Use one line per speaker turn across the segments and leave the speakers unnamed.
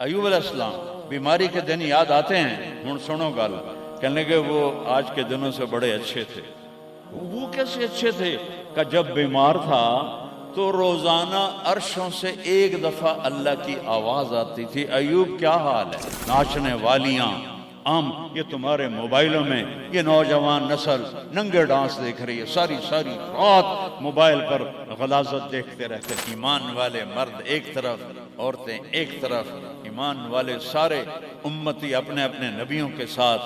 ایوب علیہ السلام بیماری کے دن یاد آتے ہیں، ہن سنو گل، کہنے لگے وہ آج کے دنوں سے بڑے اچھے تھے۔ وہ کیسے اچھے تھے کہ جب بیمار تھا تو روزانہ عرشوں سے ایک دفعہ اللہ کی آواز آتی تھی، ایوب کیا حال ہے؟ ناچنے والیاں عام یہ تمہارے موبائلوں میں یہ نوجوان نسل ننگے ڈانس دیکھ رہی ہے، ساری رات موبائل پر غلاظت دیکھتے رہتے۔ ایمان والے مرد ایک طرف، عورتیں ایک طرف، ایمان والے سارے امتی اپنے اپنے نبیوں کے ساتھ،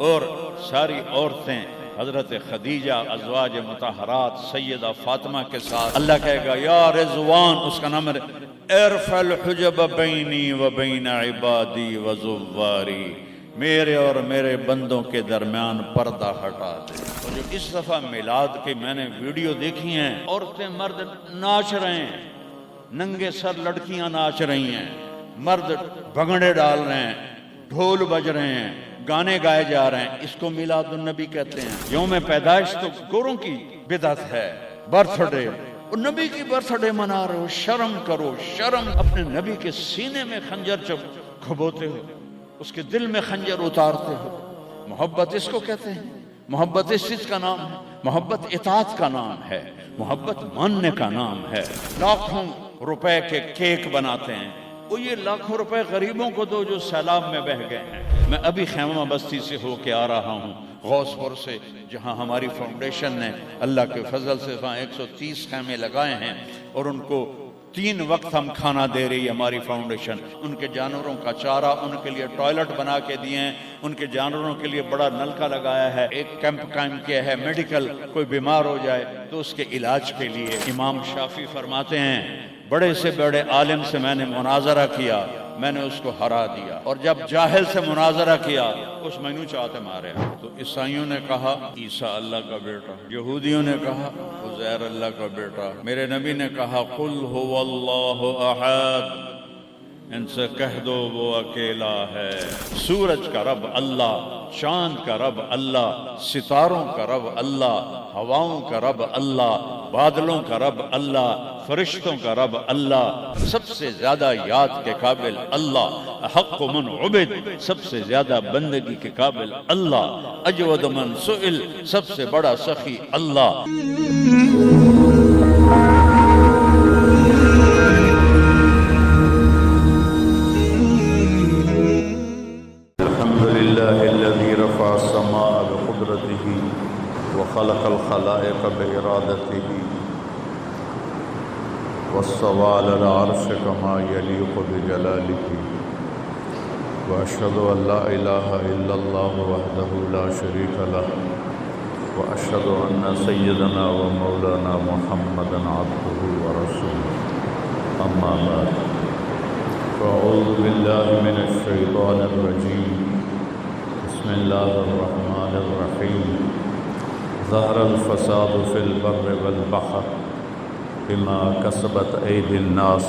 اور ساری عورتیں حضرت خدیجہ ازواج مطہرات سیدہ فاطمہ کے ساتھ۔ اللہ کہے گا یا رضوان، اس کا نام ہے، ارفع الحجب بینی و بین عبادی و زواری، میرے اور میرے بندوں کے درمیان پردہ ہٹا دے۔ اور جو اس دفعہ میلاد کی میں نے ویڈیو دیکھی ہیں، عورتیں مرد ناچ رہے ہیں، ننگے سر لڑکیاں ناچ رہی ہیں، مرد بھنگڑے ڈال رہے ہیں، ڈھول بج رہے ہیں، گانے گائے جا رہے ہیں۔ اس کو میلاد النبی کہتے ہیں۔ یوم پیدائش تو گوروں کی بدعت ہے، برتھ ڈے، اور نبی کی برتھ ڈے منا رہے ہو، شرم کرو، شرم۔ اپنے نبی کے سینے میں خنجر کھبوتے ہو، اس کے دل میں خنجر اتارتے ہو۔ محبت اس کو کہتے ہیں، محبت اس چیز کا نام ہے، محبت اطاعت کا نام ہے، محبت ماننے کا نام ہے۔ لاکھوں روپے کے کیک بناتے ہیں، وہ یہ لاکھوں روپے غریبوں کو دو جو سیلاب میں بہہ گئے ہیں۔ میں ابھی خیمہ بستی سے ہو کے آ رہا ہوں، غوث پور سے، جہاں ہماری فاؤنڈیشن نے اللہ کے فضل سے وہاں 130 خیمے لگائے ہیں، اور ان کو 3 وقت ہم کھانا دے رہی ہے ہماری فاؤنڈیشن۔ ان کے جانوروں کا چارہ، ان کے لیے ٹوائلٹ بنا کے دیے ہیں، ان کے جانوروں کے لیے بڑا نلکا لگایا ہے، ایک کیمپ قائم کیا ہے میڈیکل، کوئی بیمار ہو جائے تو اس کے علاج کے لیے۔ امام شافعی فرماتے ہیں بڑے سے بڑے عالم سے میں نے مناظرہ کیا، میں نے اس کو ہرا دیا، اور جب جاہل سے مناظرہ کیا اس مینو چاہتے مارے۔ تو عیسائیوں نے کہا عیسیٰ اللہ کا بیٹا، یہودیوں نے کہا عزیر اللہ کا بیٹا، میرے نبی نے کہا قل هو اللہ احد، ان سے کہہ دو وہ اکیلا ہے۔ سورج کا رب اللہ، چاند کا رب اللہ، ستاروں کا رب اللہ، ہواؤں کا رب اللہ، بادلوں کا رب اللہ، فرشتوں کا رب اللہ، سب سے زیادہ یاد کے قابل اللہ، حق من عبد، سب سے زیادہ بندگی کے قابل اللہ، اجود من سئل، سب سے بڑا سخی اللہ۔
الحمد لله الذي رفع السماء بقدرته وخلق الخلائق بإرادته واستوى على العرش كما يليق بجلاله، وأشهد أن لا إله إلا الله وحده لا شريك له، وأشهد أن سيدنا ومولانا محمدا عبده ورسوله، أما بعد، فأعوذ بالله من الشيطان الرجيم، بسم الله الرحمن الرحيم، ظهر الفساد في البر والبحر بما كسبت أيدي الناس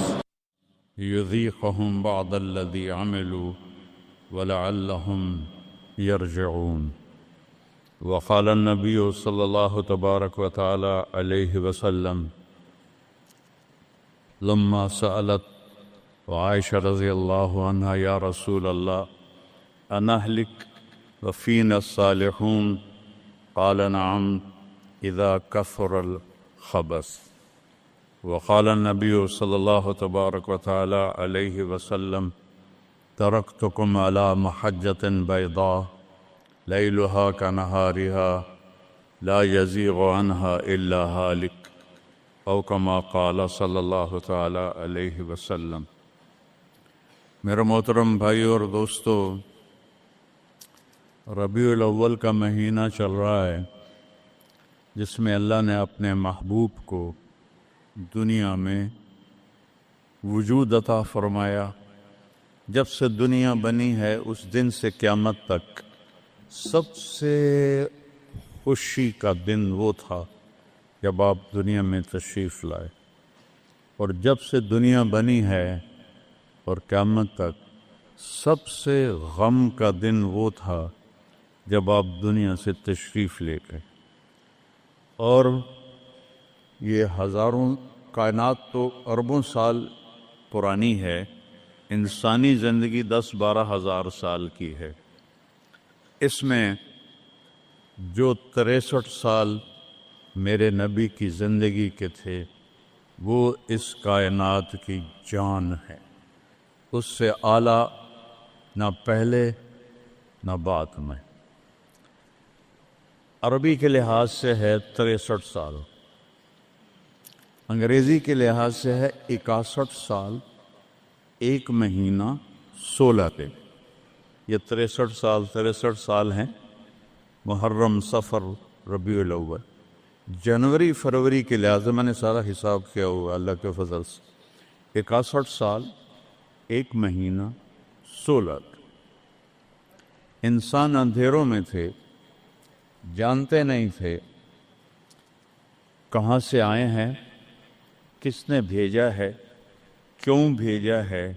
ليذيقهم بعض الذي عملوا ولعلهم يرجعون۔ وقال النبي صلى الله تبارك وتعالى عليه وسلم لما سألت وعائشة رضي الله عنها يا رسول الله أنهلك وفينا الصالحون؟ قال نعم إذا كثر الخبث۔ وقال النبي صلى الله تبارك وتعالى عليه وسلم تركتكم على محجة بيضاء ليلها كنهارها لا يزيغ عنها إلا هالك، أو كما قال صلى الله تعالى عليه وسلم۔ میرے محترم بھائی اور دوستو، ربیع الاول کا مہینہ چل رہا ہے، جس میں اللہ نے اپنے محبوب کو دنیا میں وجود عطا فرمایا۔ جب سے دنیا بنی ہے اس دن سے قیامت تک سب سے خوشی کا دن وہ تھا جب آپ دنیا میں تشریف لائے، اور جب سے دنیا بنی ہے اور قیامت تک سب سے غم کا دن وہ تھا جب آپ دنیا سے تشریف لے گئے۔ اور یہ ہزاروں کائنات تو اربوں سال پرانی ہے، انسانی زندگی 10-12 ہزار سال کی ہے، اس میں جو 63 سال میرے نبی کی زندگی کے تھے وہ اس کائنات کی جان ہے، اس سے اعلیٰ نہ پہلے نہ بعد میں۔ عربی کے لحاظ سے ہے 63 سال، انگریزی کے لحاظ سے ہے 61 سال 1 مہینہ 16 دن۔ یہ 63 سال ہیں، محرم، صفر، ربیع الاول، جنوری فروری کے لحاظ سے میں نے سارا حساب کیا ہوا اللہ کے فضل سے، 61 سال 1 مہینہ 16 دن۔ انسان اندھیروں میں تھے، جانتے نہیں تھے کہاں سے آئے ہیں، کس نے بھیجا ہے، کیوں بھیجا ہے،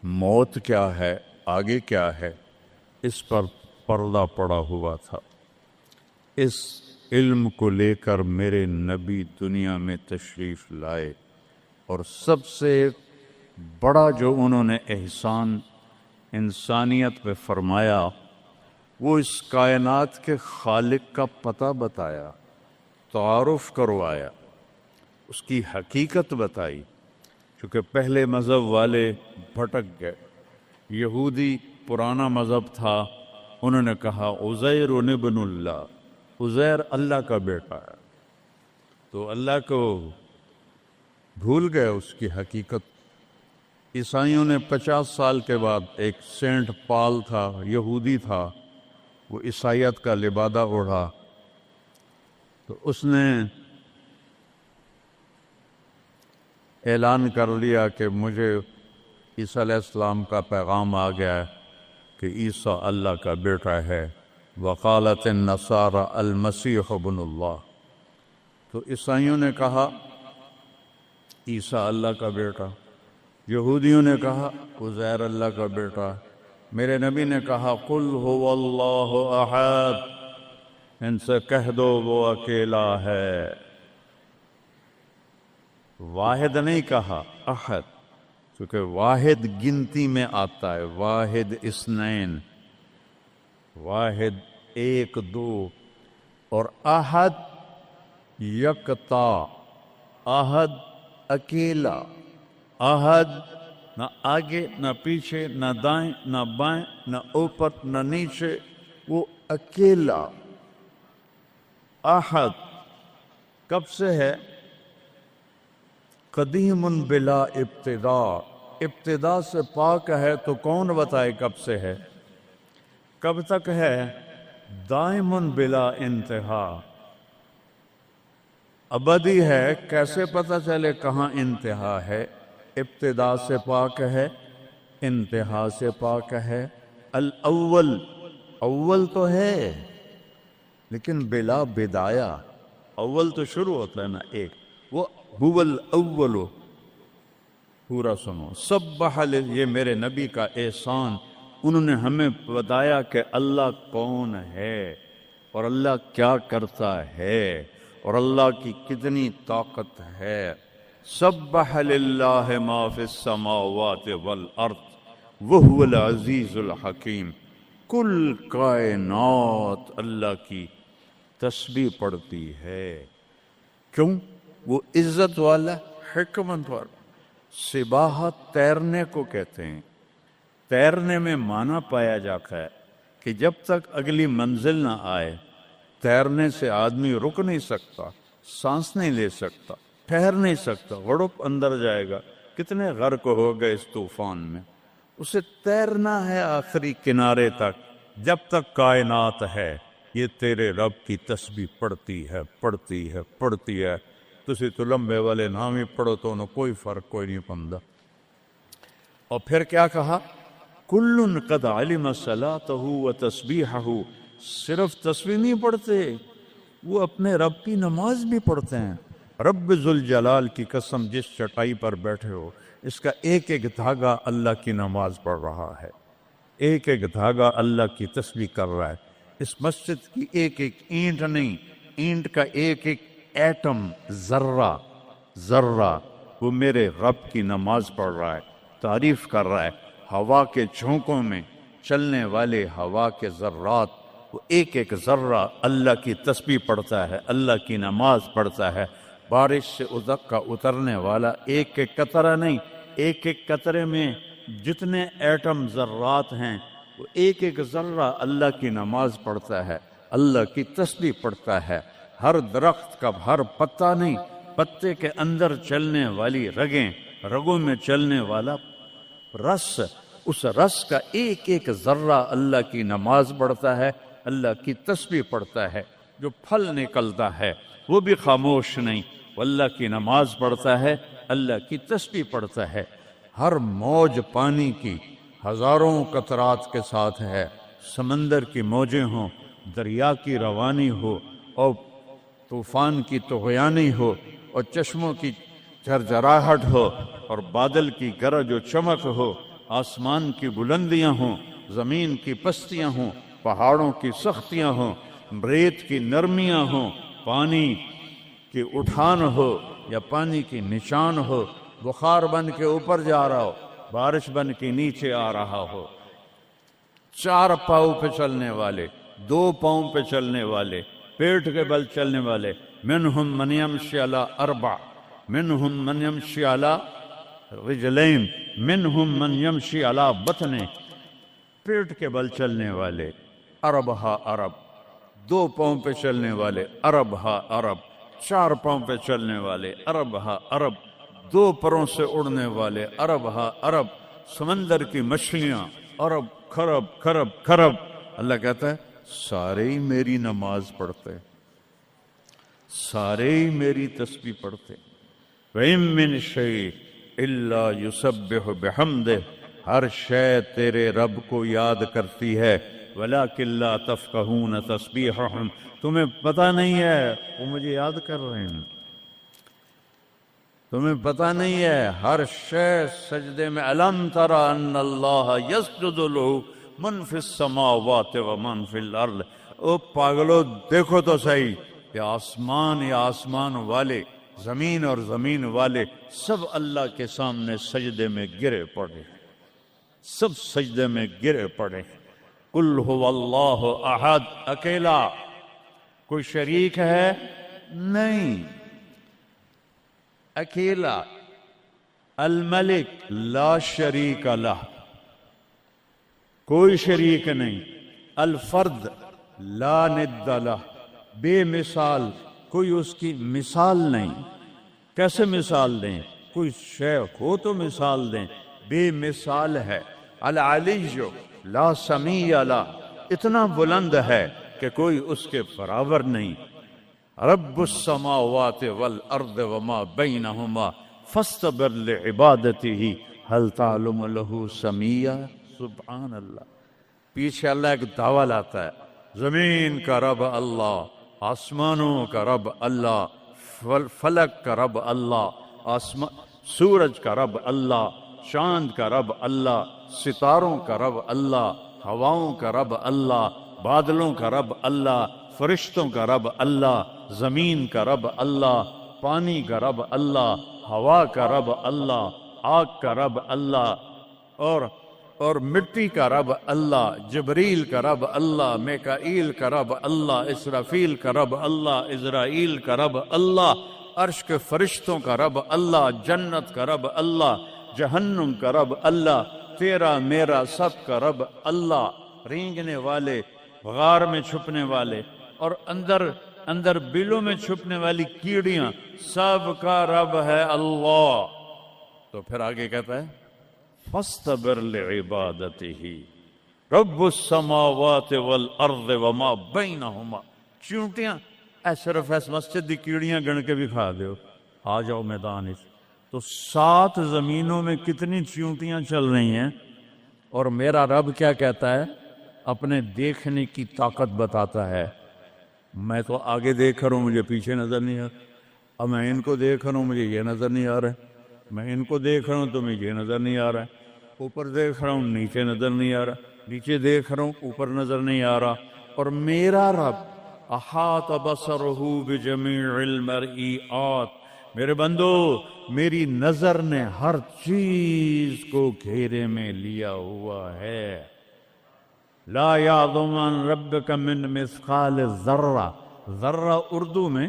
موت کیا ہے، آگے کیا ہے، اس پر پردہ پڑا ہوا تھا۔ اس علم کو لے کر میرے نبی دنیا میں تشریف لائے، اور سب سے بڑا جو انہوں نے احسان انسانیت پہ فرمایا وہ اس کائنات کے خالق کا پتہ بتایا، تعارف کروایا، اس کی حقیقت بتائی۔ کیونکہ پہلے مذہب والے بھٹک گئے، یہودی پرانا مذہب تھا، انہوں نے کہا عزیر ابن اللہ، عزیر اللہ کا بیٹا ہے، تو اللہ کو بھول گئے اس کی حقیقت۔ عیسائیوں نے 50 سال کے بعد، ایک سینٹ پال تھا، یہودی تھا، وہ عیسائیت کا لبادہ اوڑھا، تو اس نے اعلان کر لیا کہ مجھے عیسیٰ علیہ السلام کا پیغام آ گیا ہے کہ عیسیٰ اللہ کا بیٹا ہے، وقالت النصارى المسیح ابن اللہ۔ تو عیسائیوں نے کہا عیسیٰ اللہ کا بیٹا، یہودیوں نے کہا عزیر اللہ کا بیٹا، میرے نبی نے کہا قل هو اللہ احد، ان سے کہہ دو وہ اکیلا ہے، واحد نہیں کہا، احد، کیونکہ واحد گنتی میں آتا ہے، واحد اثنین، واحد 1 2، اور احد یکتا، احد اکیلا، احد نہ آگے نہ پیچھے، نہ دائیں نہ بائیں، نہ اوپر نہ نیچے، وہ اکیلا احد۔ کب سے ہے؟ قدیم بلا ابتدا، ابتدا سے پاک ہے، تو کون بتائے کب سے ہے، کب تک ہے؟ دائم بلا انتہا، ابدی ہے، کیسے پتہ چلے کہاں انتہا ہے؟ ابتدا سے پاک ہے، انتہا سے پاک ہے۔ الاول، اول تو ہے لیکن بلا بدایا، اول تو شروع ہوتا ہے نا ایک، وہ هو الاول، پورا سنو، سبح یہ میرے نبی کا احسان، انہوں نے ہمیں بتایا کہ اللہ کون ہے، اور اللہ کیا کرتا ہے، اور اللہ کی کتنی طاقت ہے۔ سبح للہ ما فی السماوات والارض وہو العزیز الحکیم، کل کائنات اللہ کی تسبیح پڑھتی ہے، کیوں؟ وہ عزت والا، حکمت والا۔ سباحت تیرنے کو کہتے ہیں، تیرنے میں معنی پایا جاتا ہے کہ جب تک اگلی منزل نہ آئے تیرنے سے آدمی رک نہیں سکتا، سانس نہیں لے سکتا، ٹھہر نہیں سکتا، غڑپ اندر جائے گا۔ کتنے غرق ہو گئے اس طوفان میں، اسے تیرنا ہے آخری کنارے تک، جب تک کائنات ہے یہ تیرے رب کی تسبیح پڑھتی ہے، پڑھتی ہے، پڑھتی ہے۔ تسی تو لمبے والے نام ہی پڑھو تو انہوں کوئی فرق کوئی نہیں پندہ۔ اور پھر کیا کہا؟ کل قد علم صلاتہ و تسبیحہ، صرف تسبیح نہیں پڑھتے، وہ اپنے رب کی نماز بھی پڑھتے ہیں۔ رب ذوالجلال کی قسم، جس چٹائی پر بیٹھے ہو، اس کا ایک ایک دھاگا اللہ کی نماز پڑھ رہا ہے، ایک ایک دھاگا اللہ کی تسبیح کر رہا ہے۔ اس مسجد کی ایک ایک اینٹ نہیں، اینٹ کا ایک ایک ایٹم، ذرہ ذرہ، وہ میرے رب کی نماز پڑھ رہا ہے۔ تعریف کر رہا ہے۔ ہوا کے جھونکوں میں چلنے والے ہوا کے ذرات، وہ ایک ایک ذرہ اللہ کی تسبیح پڑھتا ہے، اللہ کی نماز پڑھتا ہے۔ بارش سے ادک کا اترنے والا ایک ایک قطرہ نہیں، ایک ایک قطرے میں جتنے ایٹم ذرات ہیں وہ ایک ایک ذرہ اللہ کی نماز پڑھتا ہے، اللہ کی تسبیح پڑھتا ہے۔ ہر درخت کا ہر پتا نہیں، پتے کے اندر چلنے والی رگیں، رگوں میں چلنے والا رس، اس رس کا ایک ایک ذرہ اللہ کی نماز پڑھتا ہے، اللہ کی تسبیح پڑھتا ہے۔ جو پھل نکلتا ہے وہ بھی خاموش نہیں، وہ اللہ کی نماز پڑھتا ہے، اللہ کی تسبیح پڑھتا ہے۔ ہر موج پانی کی ہزاروں قطرات کے ساتھ ہے، سمندر کی موجیں ہوں، دریا کی روانی ہو، اور طوفان کی طغیانی ہو، اور چشموں کی جھرجھراہٹ ہو، اور بادل کی گرج و چمک ہو، آسمان کی بلندیاں ہوں، زمین کی پستیاں ہوں، پہاڑوں کی سختیاں ہوں، ریت کی نرمیاں ہوں، پانی کی اٹھان ہو یا پانی کی نشان ہو، بخار بن کے اوپر جا رہا ہو، بارش بن کے نیچے آ رہا ہو، چار پاؤں پہ چلنے والے، دو پاؤں پہ چلنے والے، پیٹ کے بل چلنے والے، منہم من یمشی علی اربع، منہم من یمشی علی رجلین، منہم من یمشی علی بطن، پیٹ کے بل چلنے والے، عرب ہا عرب، دو پاؤں پہ چلنے والے، عرب ہا عرب، چار پاؤں پہ چلنے والے، عرب ہا عرب، دو پروں سے اڑنے والے، عرب ہا عرب، سمندر کی مچھلیاں، عرب کھرب کھرب کھرب۔ اللہ کہتا ہے سارے ہی میری نماز پڑھتے، سارے ہی میری تسبیح پڑھتے۔ وَإِن مِّن شَيْءٍ إِلَّا يُسَبِّحُ بِحَمْدِهِ، ہر شے تیرے رب کو یاد کرتی ہے، وَلَٰكِن لَّا تَفْقَهُونَ تَسْبِيحَهُمْ، تمہیں پتہ نہیں ہے وہ مجھے یاد کر رہے ہیں، تمہیں پتہ نہیں ہے۔ ہر شے سجدے میں، أَلَمْ تَرَ أَنَّ اللَّهَ يَسْجُدُ لَهُ مَن فِي السَّمَاوَاتِ وَمَن فِي الْأَرْضِ، او پاگلو دیکھو تو صحیح کہ آسمان یا آسمان والے، زمین اور زمین والے سب اللہ کے سامنے سجدے میں گرے پڑے، سب سجدے میں گرے پڑے۔ قل هو اللہ احد، اکیلا، کوئی شریک ہے نہیں، اکیلا، الملک لا شریک لہ، کوئی شریک نہیں، الفرد لا ند لہ، بے مثال، کوئی اس کی مثال نہیں۔ کیسے مثال دیں؟ کوئی شے ہو تو مثال دیں، بے مثال ہے۔ العلی لا سمیع لہ، اتنا بلند ہے کہ کوئی اس کے برابر نہیں۔ رب السماوات والارض وما بینہما فاستبر لعبادتہ هل تعلم له سمیع، سبحان اللہ۔ پیچھے اللہ ایک دعویٰ لاتا ہے، زمین کا رب اللہ، آسمانوں کا رب اللہ، فلک کا رب اللہ، سورج کا رب اللہ، چاند کا رب اللہ، ستاروں کا رب اللہ، ہواؤں کا رب اللہ، بادلوں کا رب اللہ، فرشتوں کا رب اللہ، زمین کا رب اللہ، پانی کا رب اللہ، ہوا کا رب اللہ، آگ کا رب اللہ، اور مٹی کا رب اللہ، جبریل کا رب اللہ، میکائیل کا رب اللہ، اسرافیل کا رب اللہ، عزرائیل کا رب اللہ، عرش کے فرشتوں کا رب اللہ، جنت کا رب اللہ، جہنم کا رب اللہ، تیرا میرا سب کا رب اللہ، رینگنے والے، غار میں چھپنے والے، اور اندر بلوں میں چھپنے والی کیڑیاں، سب کا رب ہے اللہ۔ تو پھر آگے کہتا ہے فاستبر لعبادتہ رب السماوات والارض وما بینہما، چونٹیاں صرف اس مسجد دی کیڑیاں گن کے بھی کھا دیو، آ جاؤ میدان اس۔ تو 7 زمینوں میں کتنی چونٹیاں چل رہی ہیں، اور میرا رب کیا کہتا ہے؟ اپنے دیکھنے کی طاقت بتاتا ہے۔ میں تو آگے دیکھ رہا ہوں، مجھے پیچھے نظر نہیں آ رہا، اب میں ان کو دیکھ رہا ہوں، مجھے یہ نظر نہیں آ رہا ہے، میں ان کو دیکھ رہا ہوں تو مجھے یہ نظر نہیں آ رہا ہے، اوپر دیکھ رہا ہوں نیچے نظر نہیں آ رہا، نیچے دیکھ رہا ہوں اوپر نظر نہیں آ رہا، اور میرا رب احاط بصرہ بجمیع المرئیات، میرے بندو میری نظر نے ہر چیز کو گھیرے میں لیا ہوا ہے. لا یعظم عن ربک من مثقال ذرہ. ذرہ اردو میں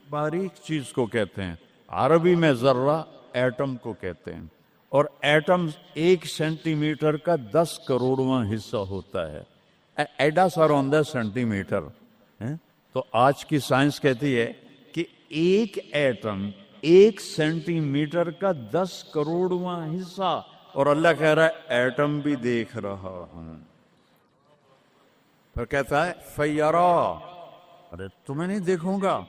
باریک چیز کو کہتے ہیں، عربی میں ذرہ ایٹم کو کہتے ہیں، اور ایٹم 1 سینٹی میٹر کا 10 کروڑواں حصہ ہوتا ہے. ایڈا سارا ہوتا ہے سینٹی میٹر. تو آج کی سائنس کہتی ہے کہ ایک ایٹم 1 سینٹی میٹر کا 10 کروڑواں حصہ، اور اللہ کہہ رہا ہے ایٹم بھی دیکھ رہا ہوں. پھر کہتا ہے فیرا، ارے تمہیں نہیں دیکھوں گا،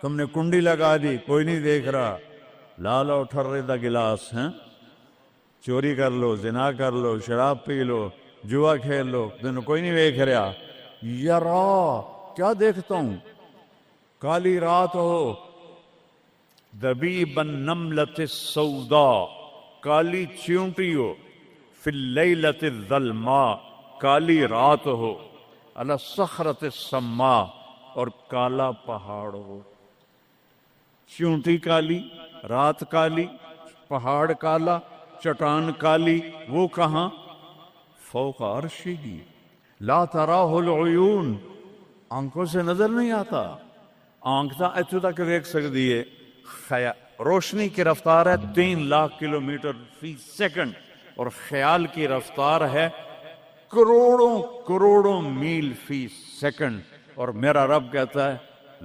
تم نے کنڈی لگا دی کوئی نہیں دیکھ رہا، لا لو ٹھرے دا گلاس ہیں، چوری کر لو، زنا کر لو، شراب پی لو، جوا کھیل لو، تمہیں کوئی نہیں دیکھ رہا. یرا کیا دیکھتا ہوں؟ کالی رات ہو، دبیب النملۃ السوداء، کالی چیونٹی ہو، فی اللیلۃ الظلماء، کالی رات ہو، علی الصخرۃ السماء، اور کالا پہاڑ ہو. چیونٹی کالی، رات کالی، پہاڑ کالا، چٹان کالی، وہ کہاں؟ فوق عرشہ لا تراہ العیون، آنکھوں سے نظر نہیں آتا. آنکھ تا اتو تک دیکھ سکتی ہے. روشنی کی رفتار ہے 3 لاکھ کلومیٹر فی سیکنڈ، اور خیال کی رفتار ہے کروڑوں کروڑوں میل فی سیکنڈ. اور میرا رب کہتا ہے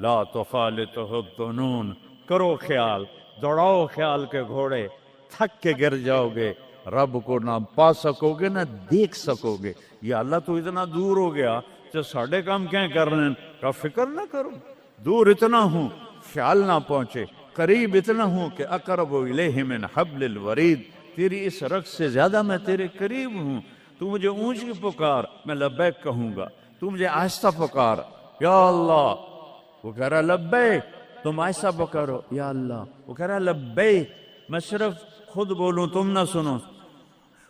لا تخالطہ الظنون، کرو خیال، دوڑاؤ خیال کے گھوڑے، تھک کے گر جاؤ گے، رب کو نہ پا سکو گے نہ دیکھ سکو گے. یا اللہ تو اتنا دور ہو گیا تو ساڑھے کام کیا کر رہے ہیں؟ کا فکر نہ کرو، دور اتنا ہوں خیال نہ پہنچے، قریب اتنا ہوں کہ اقرب الیہ من حبل الورید، تیری اس رگ سے زیادہ میں تیرے قریب ہوں. تو مجھے اونچی پکار، میں لبیک کہوں گا. تو مجھے آہستہ پکار، یا اللہ، وہ کہہ رہا لبیک. تم آہستہ پکارو، یا اللہ، وہ کہہ رہا لبیک، میں صرف خود بولوں تم نہ سنو.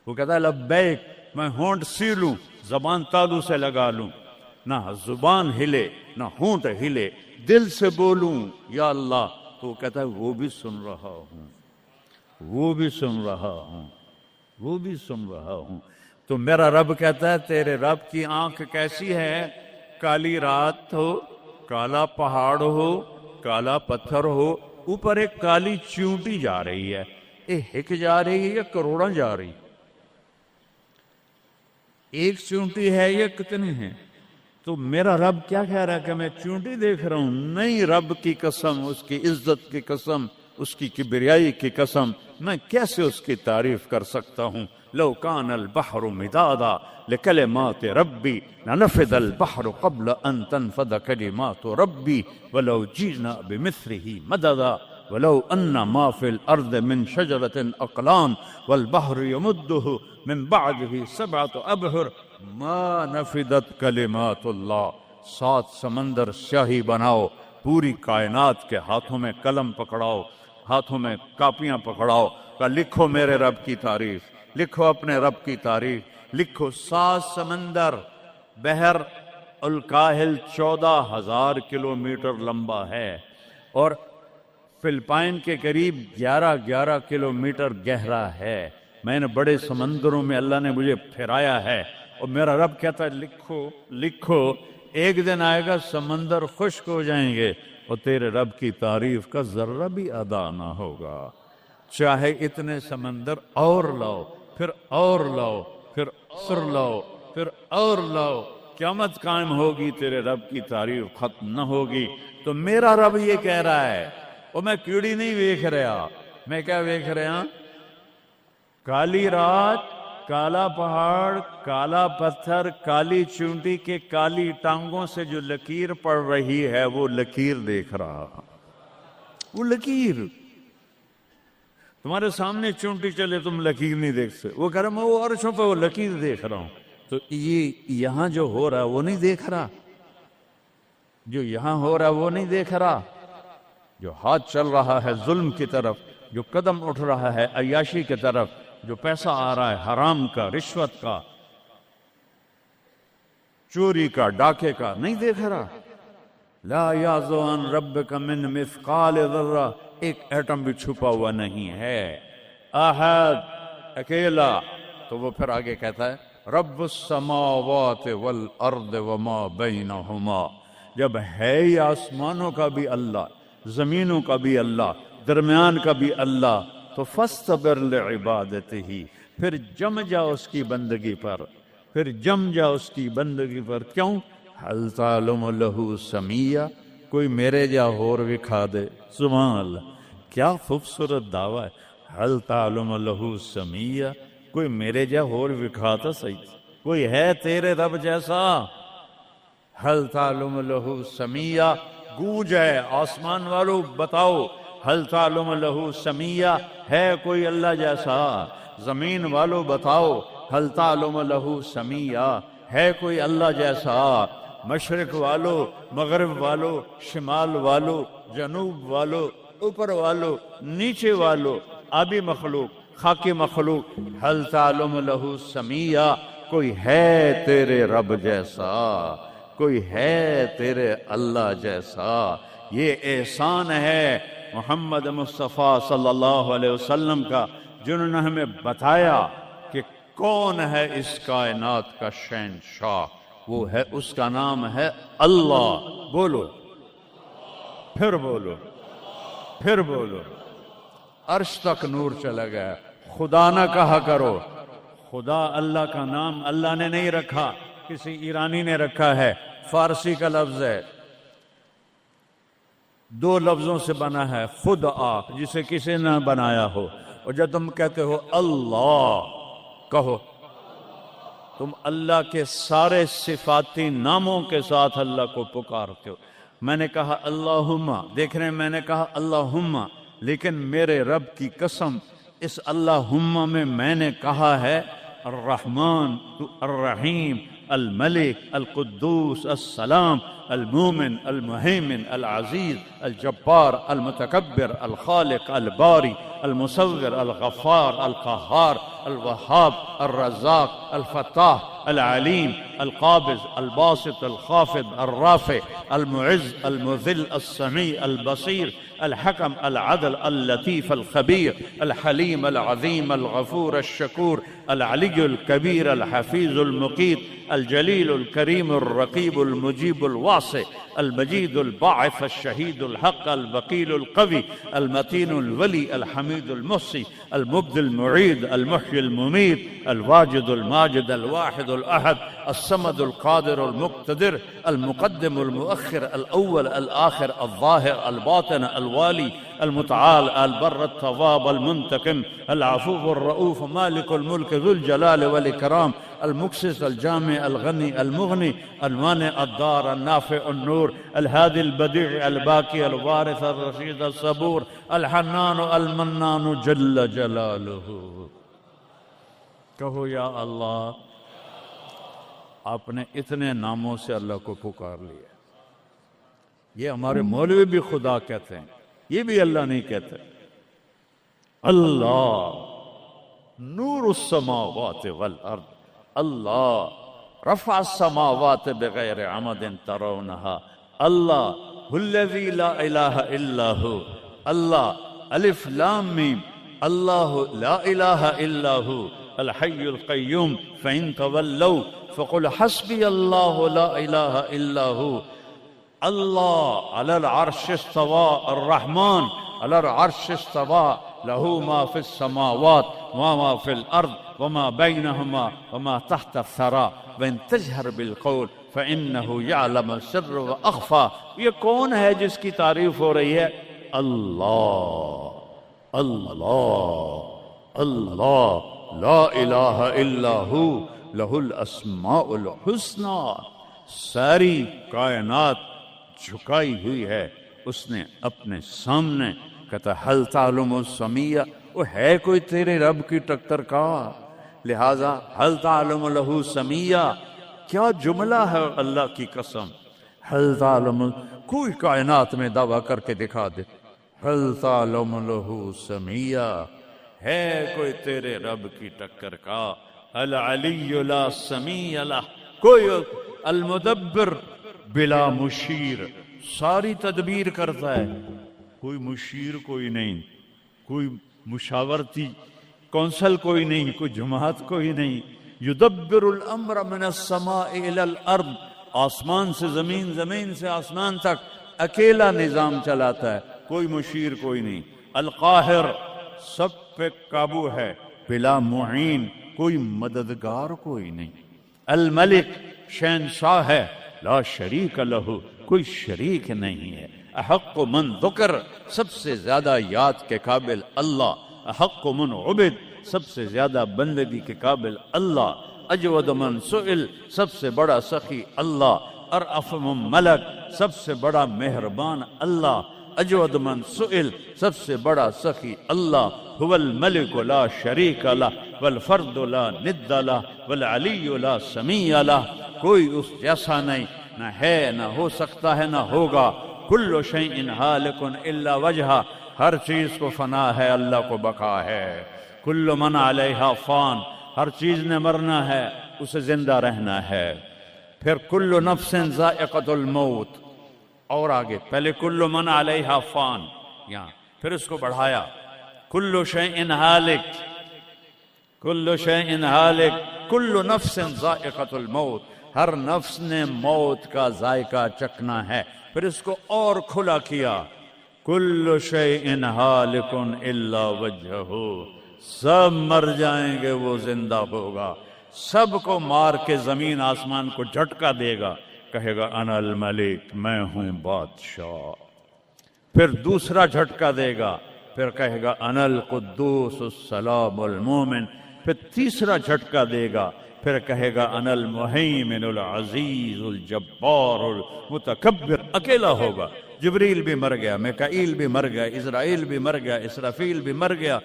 وہ کہتا ہے لبیک، میں ہونٹ سیلوں، زبان تالو سے لگا لوں، نہ زبان ہلے نہ ہونٹ ہلے، دل سے بولوں یا اللہ. تو وہ کہتا ہے وہ بھی سن رہا ہوں، وہ بھی سن رہا ہوں، وہ بھی سن رہا ہوں. تو میرا رب کہتا ہے تیرے رب کی آنکھ کیسی ہے؟ کالی رات ہو، کالا پہاڑ ہو، کالا پتھر ہو، اوپر ایک کالی چیونٹی جا رہی ہے. ایک جا رہی ہے یا کروڑاں جا رہی؟ ایک چیونٹی ہے یا کتنی ہیں؟ تو میرا رب کیا کہہ رہا ہے کہ میں چیونٹی دیکھ رہا ہوں؟ نہیں، رب کی قسم، اس کی عزت کی قسم، اس کی کبریائی کی قسم، میں کیسے اس کی تعریف کر سکتا ہوں؟ لو کان البحر مدادا لکلمات ربی لنفد البحر قبل ان تنفد کلمات ربی ولو جئنا بمثله مددا ولو ان ما في الارض من شجرة اقلام والبحر يمده من بعده 7 ابحر ما نفدت کلمات اللہ. 7 سمندر سیاہی بناؤ، پوری کائنات کے ہاتھوں میں قلم پکڑاؤ، ہاتھوں میں کاپیاں پکڑاؤ، کہ لکھو میرے رب کی تعریف، لکھو اپنے رب کی تعریف، لکھو. 7 سمندر، بحر الکاہل 14,000 کلومیٹر لمبا ہے، اور فلپائن کے قریب 11 کلومیٹر گہرا ہے. میں نے بڑے سمندروں میں اللہ نے مجھے پھرایا ہے، اور میرا رب کہتا ہے لکھو لکھو. ایک دن آئے گا سمندر خشک ہو جائیں گے اور تیرے رب کی تعریف کا ذرہ بھی ادا نہ ہوگا. چاہے اتنے سمندر اور لاؤ، پھر اور لاؤ، پھر اور لاؤ، پھر اور لاؤ، قیامت قائم ہوگی، تیرے رب کی تعریف ختم نہ ہوگی. تو میرا رب یہ کہہ رہا ہے، اور میں کیڑی نہیں دیکھ رہا، میں کیا دیکھ رہا؟ کالی رات، کالا پہاڑ، کالا پتھر، کالی چونٹی کے کالی ٹانگوں سے جو لکیر پڑ رہی ہے وہ لکیر دیکھ رہا. وہ لکیر تمہارے سامنے چونٹی چلے تم لکیر نہیں دیکھ سکتے. وہ کہہ رہا میں وہ عرشوں پہ وہ لکیر دیکھ رہا ہوں. تو یہ یہاں جو ہو رہا ہے وہ نہیں دیکھ رہا، جو یہاں ہو رہا ہے وہ نہیں دیکھ رہا. جو ہاتھ چل رہا ہے ظلم کی طرف، جو قدم اٹھ رہا ہے عیاشی کی طرف، جو پیسہ آ رہا ہے حرام کا، رشوت کا، چوری کا، ڈاکے کا، نہیں دیکھ رہا. لا یعزو عن ربک من مثقال ذرہ، ایک ایٹم بھی چھپا ہوا نہیں ہے، احد، اکیلا۔ تو وہ پھر آگے کہتا ہے رب السماوات والارض وما بینہما، جب ہے ہی آسمانوں کا بھی اللہ، زمینوں کا بھی اللہ، درمیان کا بھی اللہ، تو فاصطبر لعبادتہ، پھر جم جا اس کی بندگی پر، پھر جم جا اس کی بندگی پر۔ کیوں؟ حل تعلم لہ سمیہ، کوئی میرے جا اور وکھا دے۔ سبحان اللہ، کیا خوبصورت دعویٰ ہے، حل تعلم لہ سمیہ، کوئی میرے جا اور وکھا تا صحیح، کوئی ہے تیرے رب جیسا؟ حل تعلم لہ سمیہ، گونج ہے آسمان والو بتاؤ، حل تعلم لہ سمیہ، ہے کوئی اللہ جیسا؟ زمین والو بتاؤ، حل تعلم لہ سمیہ، ہے کوئی اللہ جیسا؟ مشرق والو، مغرب والو، شمال والو، جنوب والو، اوپر والو، نیچے والو، آبی مخلوق، خاکی مخلوق، حل تعلم لہ سمیہ، کوئی ہے تیرے رب جیسا، کوئی ہے تیرے اللہ جیسا؟ یہ احسان ہے محمد مصطفیٰ صلی اللہ علیہ وسلم کا، جنہوں نے ہمیں بتایا کہ کون ہے اس کائنات کا شہنشاہ، وہ ہے، اس کا نام ہے اللہ۔ بولو، پھر بولو، پھر بولو۔ عرش تک نور چلا گیا، خدا نہ کہا کرو، خدا اللہ کا نام اللہ نے نہیں رکھا، کسی ایرانی نے رکھا ہے، فارسی کا لفظ ہے، دو لفظوں سے بنا ہے، خود آ، جسے کسی نے بنایا ہو، اور جب تم کہتے ہو اللہ، کہو تم اللہ کے سارے صفاتی ناموں کے ساتھ اللہ کو پکارتے ہو۔ میں نے کہا اللہم، دیکھ رہے ہیں میں نے کہا اللہم، لیکن میرے رب کی قسم اس اللہم میں نے کہا ہے الرحمن، الرحیم، الملک، القدوس، السلام، المومن، المہیمن، العزیز، الجبار، المتکبر، الخالق، الباری، المصور، الغفار، القہار، الوہاب، الرزاق، الفتاح، العلیم، القابض، الباسط، الخافض، الرافع، المعز، المذل، السمیع، البصیر، الحکم، العدل، اللطیف، الخبیر، الحلیم، العظیم، الغفور، الشکور، العلی الکبیر، الحفیظ، المقیت، الجلیل، الکریم، الرقیب، المجیب، الواسع، المجید، الباعث، الشہید، الحق، الوکیل، القوی، المتین، الولی، الحمید، المحصی، المبدی، المعید، المحیی، الممیت، الواجد، الماجد، الواحد، الأحد، الصمد، القادر، المقتدر، المقدم، المؤخر، الأول، الآخر، الظاهر، الباطن، الوالي، المتعال، البر، التواب، المنتقم، العفو، الرؤوف، مالك الملك، ذو الجلال والإكرام، المقسط، الجامع، الغني، المغني، المانع، الضار، النافع، النور، الهادي، البديع، الباقي، الوارث، الرشيد، الصبور، الحنان، المنان، جل جلاله۔ کہو یا اللہ، آپ نے اتنے ناموں سے اللہ کو پکار لیا۔ یہ ہمارے مولوی بھی خدا کہتے ہیں، یہ بھی اللہ نہیں کہتے۔ اللہ نور السماوات والارض، اللہ رفع السماوات بغیر عمد ترونها، اللہ الذی لا الہ الا ہو، اللہ الف لام میم، اللہ لا الہ الا ہو الحی القیوم، فإن تولوا فقل حسبی اللہ لا الہ الا ہو، اللہ علی العرش استوى، الرحمن علی العرش استوى، له ما في السماوات وما في الأرض وما بينهما وما تحت الثرى وإن تجهر بالقول فإنه يعلم السر وأخفى۔ یہ کون ہے جس کی تعریف ہو رہی ہے؟ اللہ، اللہ، اللہ، لا الہ الا ہو، لہ الاسماء الحسنى۔ ساری کائنات جھکائی ہوئی ہے اس نے اپنے سامنے۔ کہتا حل تعلم السمیہ، وہ ہے کوئی تیرے رب کی ٹکر کا؟ لہذا حل تعلم لہ سمیہ، کیا جملہ ہے اللہ کی قسم۔ حل تعلم، کوئی کائنات میں دعویٰ کر کے دکھا دے حل تعلم لہ سمیہ، ہے کوئی تیرے رب کی ٹکر کا؟ العلی لا سمیع لہ، کوئی المدبر بلا مشیر، ساری تدبیر کرتا ہے، کوئی مشیر کوئی نہیں، کوئی مشاورتی کونسل کوئی نہیں، کوئی جماعت کوئی نہیں. یدبر الامر من السماء الى الارض، آسمان سے زمین، زمین سے آسمان تک اکیلا نظام چلاتا ہے، کوئی مشیر کوئی نہیں. القاہر، سب پہ قابو ہے، بلا معین، کوئی مددگار کوئی نہیں. الملک، شہنشاہ ہے، لا شریک لہ، کوئی شریک نہیں ہے. احق من ذکر، سب سے زیادہ یاد کے قابل اللہ. احق من عبد، سب سے زیادہ بندگی کے قابل اللہ. اجود من سئل، سب سے بڑا سخی اللہ. ارأف من ملک، سب سے بڑا مہربان اللہ. اجود من سئل، سب سے بڑا سخی اللہ. هو الملک لا شریک لہ والفرد لا ند لہ والعلی لا سمیع لہ، کوئی اس جیسا نہیں، نہ ہے، نہ ہو سکتا ہے، نہ ہوگا. کل شیء ہالک الا وجہہ، ہر چیز کو فنا ہے، اللہ کو بقا ہے. کل من علیہا فان، ہر چیز نے مرنا ہے، اسے زندہ رہنا ہے. پھر کل نفس ذائقۃ الموت، اور آگے پہلے کل من علیہا فان، یہاں پھر اس کو بڑھایا کل شیء ہالک، کل شیء ہالک، کل نفس ذائقۃ الموت، ہر نفس نے موت کا ذائقہ چکھنا ہے. پھر اس کو اور کھلا کیا کل شیء ہالک الا وجہہ، سب مر جائیں گے، وہ زندہ ہوگا. سب کو مار کے زمین آسمان کو جھٹکا دے گا، کہے گا انا الملک، میں ہوں بادشاہ. پھر دوسرا جھٹکا دے گا، پھر کہے گا انا القدوس السلام المومن. پھر تیسرا جھٹکا دے گا، پھر کہے گا انا المہیمن العزیز الجبار المتکبر. اکیلا ہوگا. جبریل بھی مر گیا، میکائیل بھی مر گیا، اسرائیل بھی مر گیا، اسرافیل بھی مر گیا،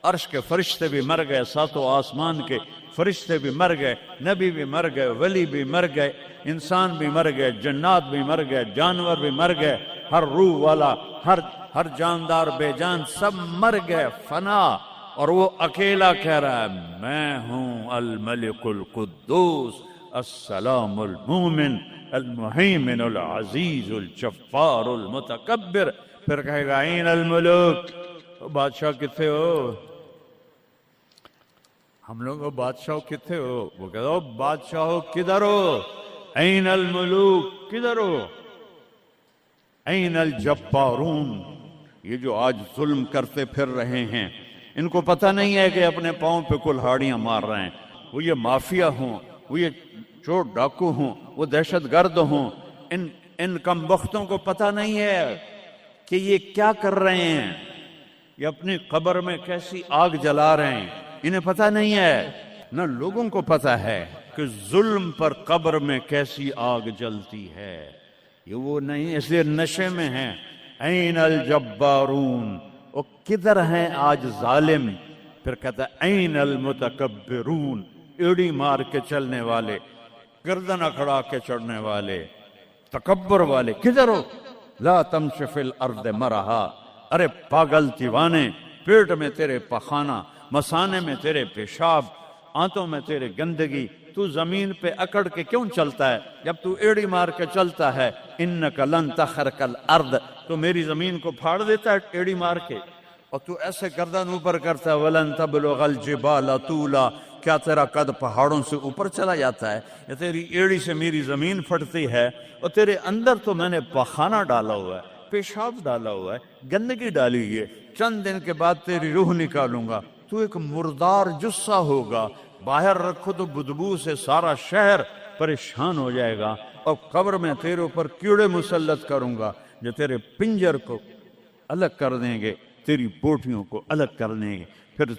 عرش کے فرشتے بھی مر گئے، ساتوں آسمان کے فرشتے بھی مر گئے، نبی بھی مر گئے، ولی بھی مر گئے، انسان بھی مر گئے، جنات بھی مر گئے، جانور بھی مر گئے، ہر روح والا، ہر جاندار بے جان سب مر گئے، فنا. اور وہ اکیلا کہہ رہا ہے میں ہوں الملک القدوس السلام المومن المہیمن العزیز الجبار المتکبر. پھر کہے گا این الملوک، بادشاہ کتنے ہو؟ ہم لوگ بادشاہ کتنے ہو؟ وہ کہتا ہو بادشاہ کدھر ہو؟ این الملوک، کدھر ہو؟ این الجبارون، یہ جو آج ظلم کرتے پھر رہے ہیں، ان کو پتہ نہیں ہے کہ اپنے پاؤں پہ کلہاڑیاں مار رہے ہیں. وہ یہ مافیا ہوں، وہ یہ چور ڈاکو ہوں، وہ دہشت گرد ہوں، ان کم بختوں کو پتہ نہیں ہے کہ یہ کیا کر رہے ہیں، یہ اپنی قبر میں کیسی آگ جلا رہے ہیں. انہیں پتہ نہیں ہے. نہ لوگوں کو پتہ ہے کہ ظلم پر قبر میں کیسی آگ جلتی ہے. یہ وہ نہیں، اس لیے نشے میں ہیں. این الجبارون، وہ کدھر ہیں آج ظالم؟ پھر کہتا ہے این المتکبرون، ایڑی مار کے چلنے والے، گردن اکھڑا کے چڑھنے والے، تکبر والے کدھر ہو؟ لا تمش فی الارض مرحا، ارے پاگل دیوانے، پیٹ میں تیرے پخانہ، مثانے میں تیرے پیشاب، آنتوں میں تیرے گندگی، تو زمین پہ اکڑ کے کیوں چلتا ہے جب تو ایڑی مار کے چلتا ہے؟ انک لن تخرق الارض، تو میری زمین کو پھاڑ دیتا ہے ایڑی مار کے، اور تو ایسے گردن اوپر کرتا ہے. ولن تبلغ الجبال طولا، کیا تیرا قد پہاڑوں سے اوپر چلا جاتا ہے؟ یا تیری ایڑی سے میری زمین پھٹتی ہے؟ اور تیرے اندر تو میں نے پخانہ ڈالا ہوا ہے، پیشاب ڈالا ہوا ہے، گندگی ڈالی ہوئی ہے. چند دن کے بعد تیری روح نکالوں گا، تو ایک مردار جثہ ہوگا. باہر رکھو تو بدبو سے سارا شہر پریشان ہو جائے گا. اور قبر میں تیرے اوپر کیڑے مسلط کروں گا جو تیرے پنجر کو الگ کر دیں گے، تیری بوٹیوں کو الگ کر دیں گے. پھر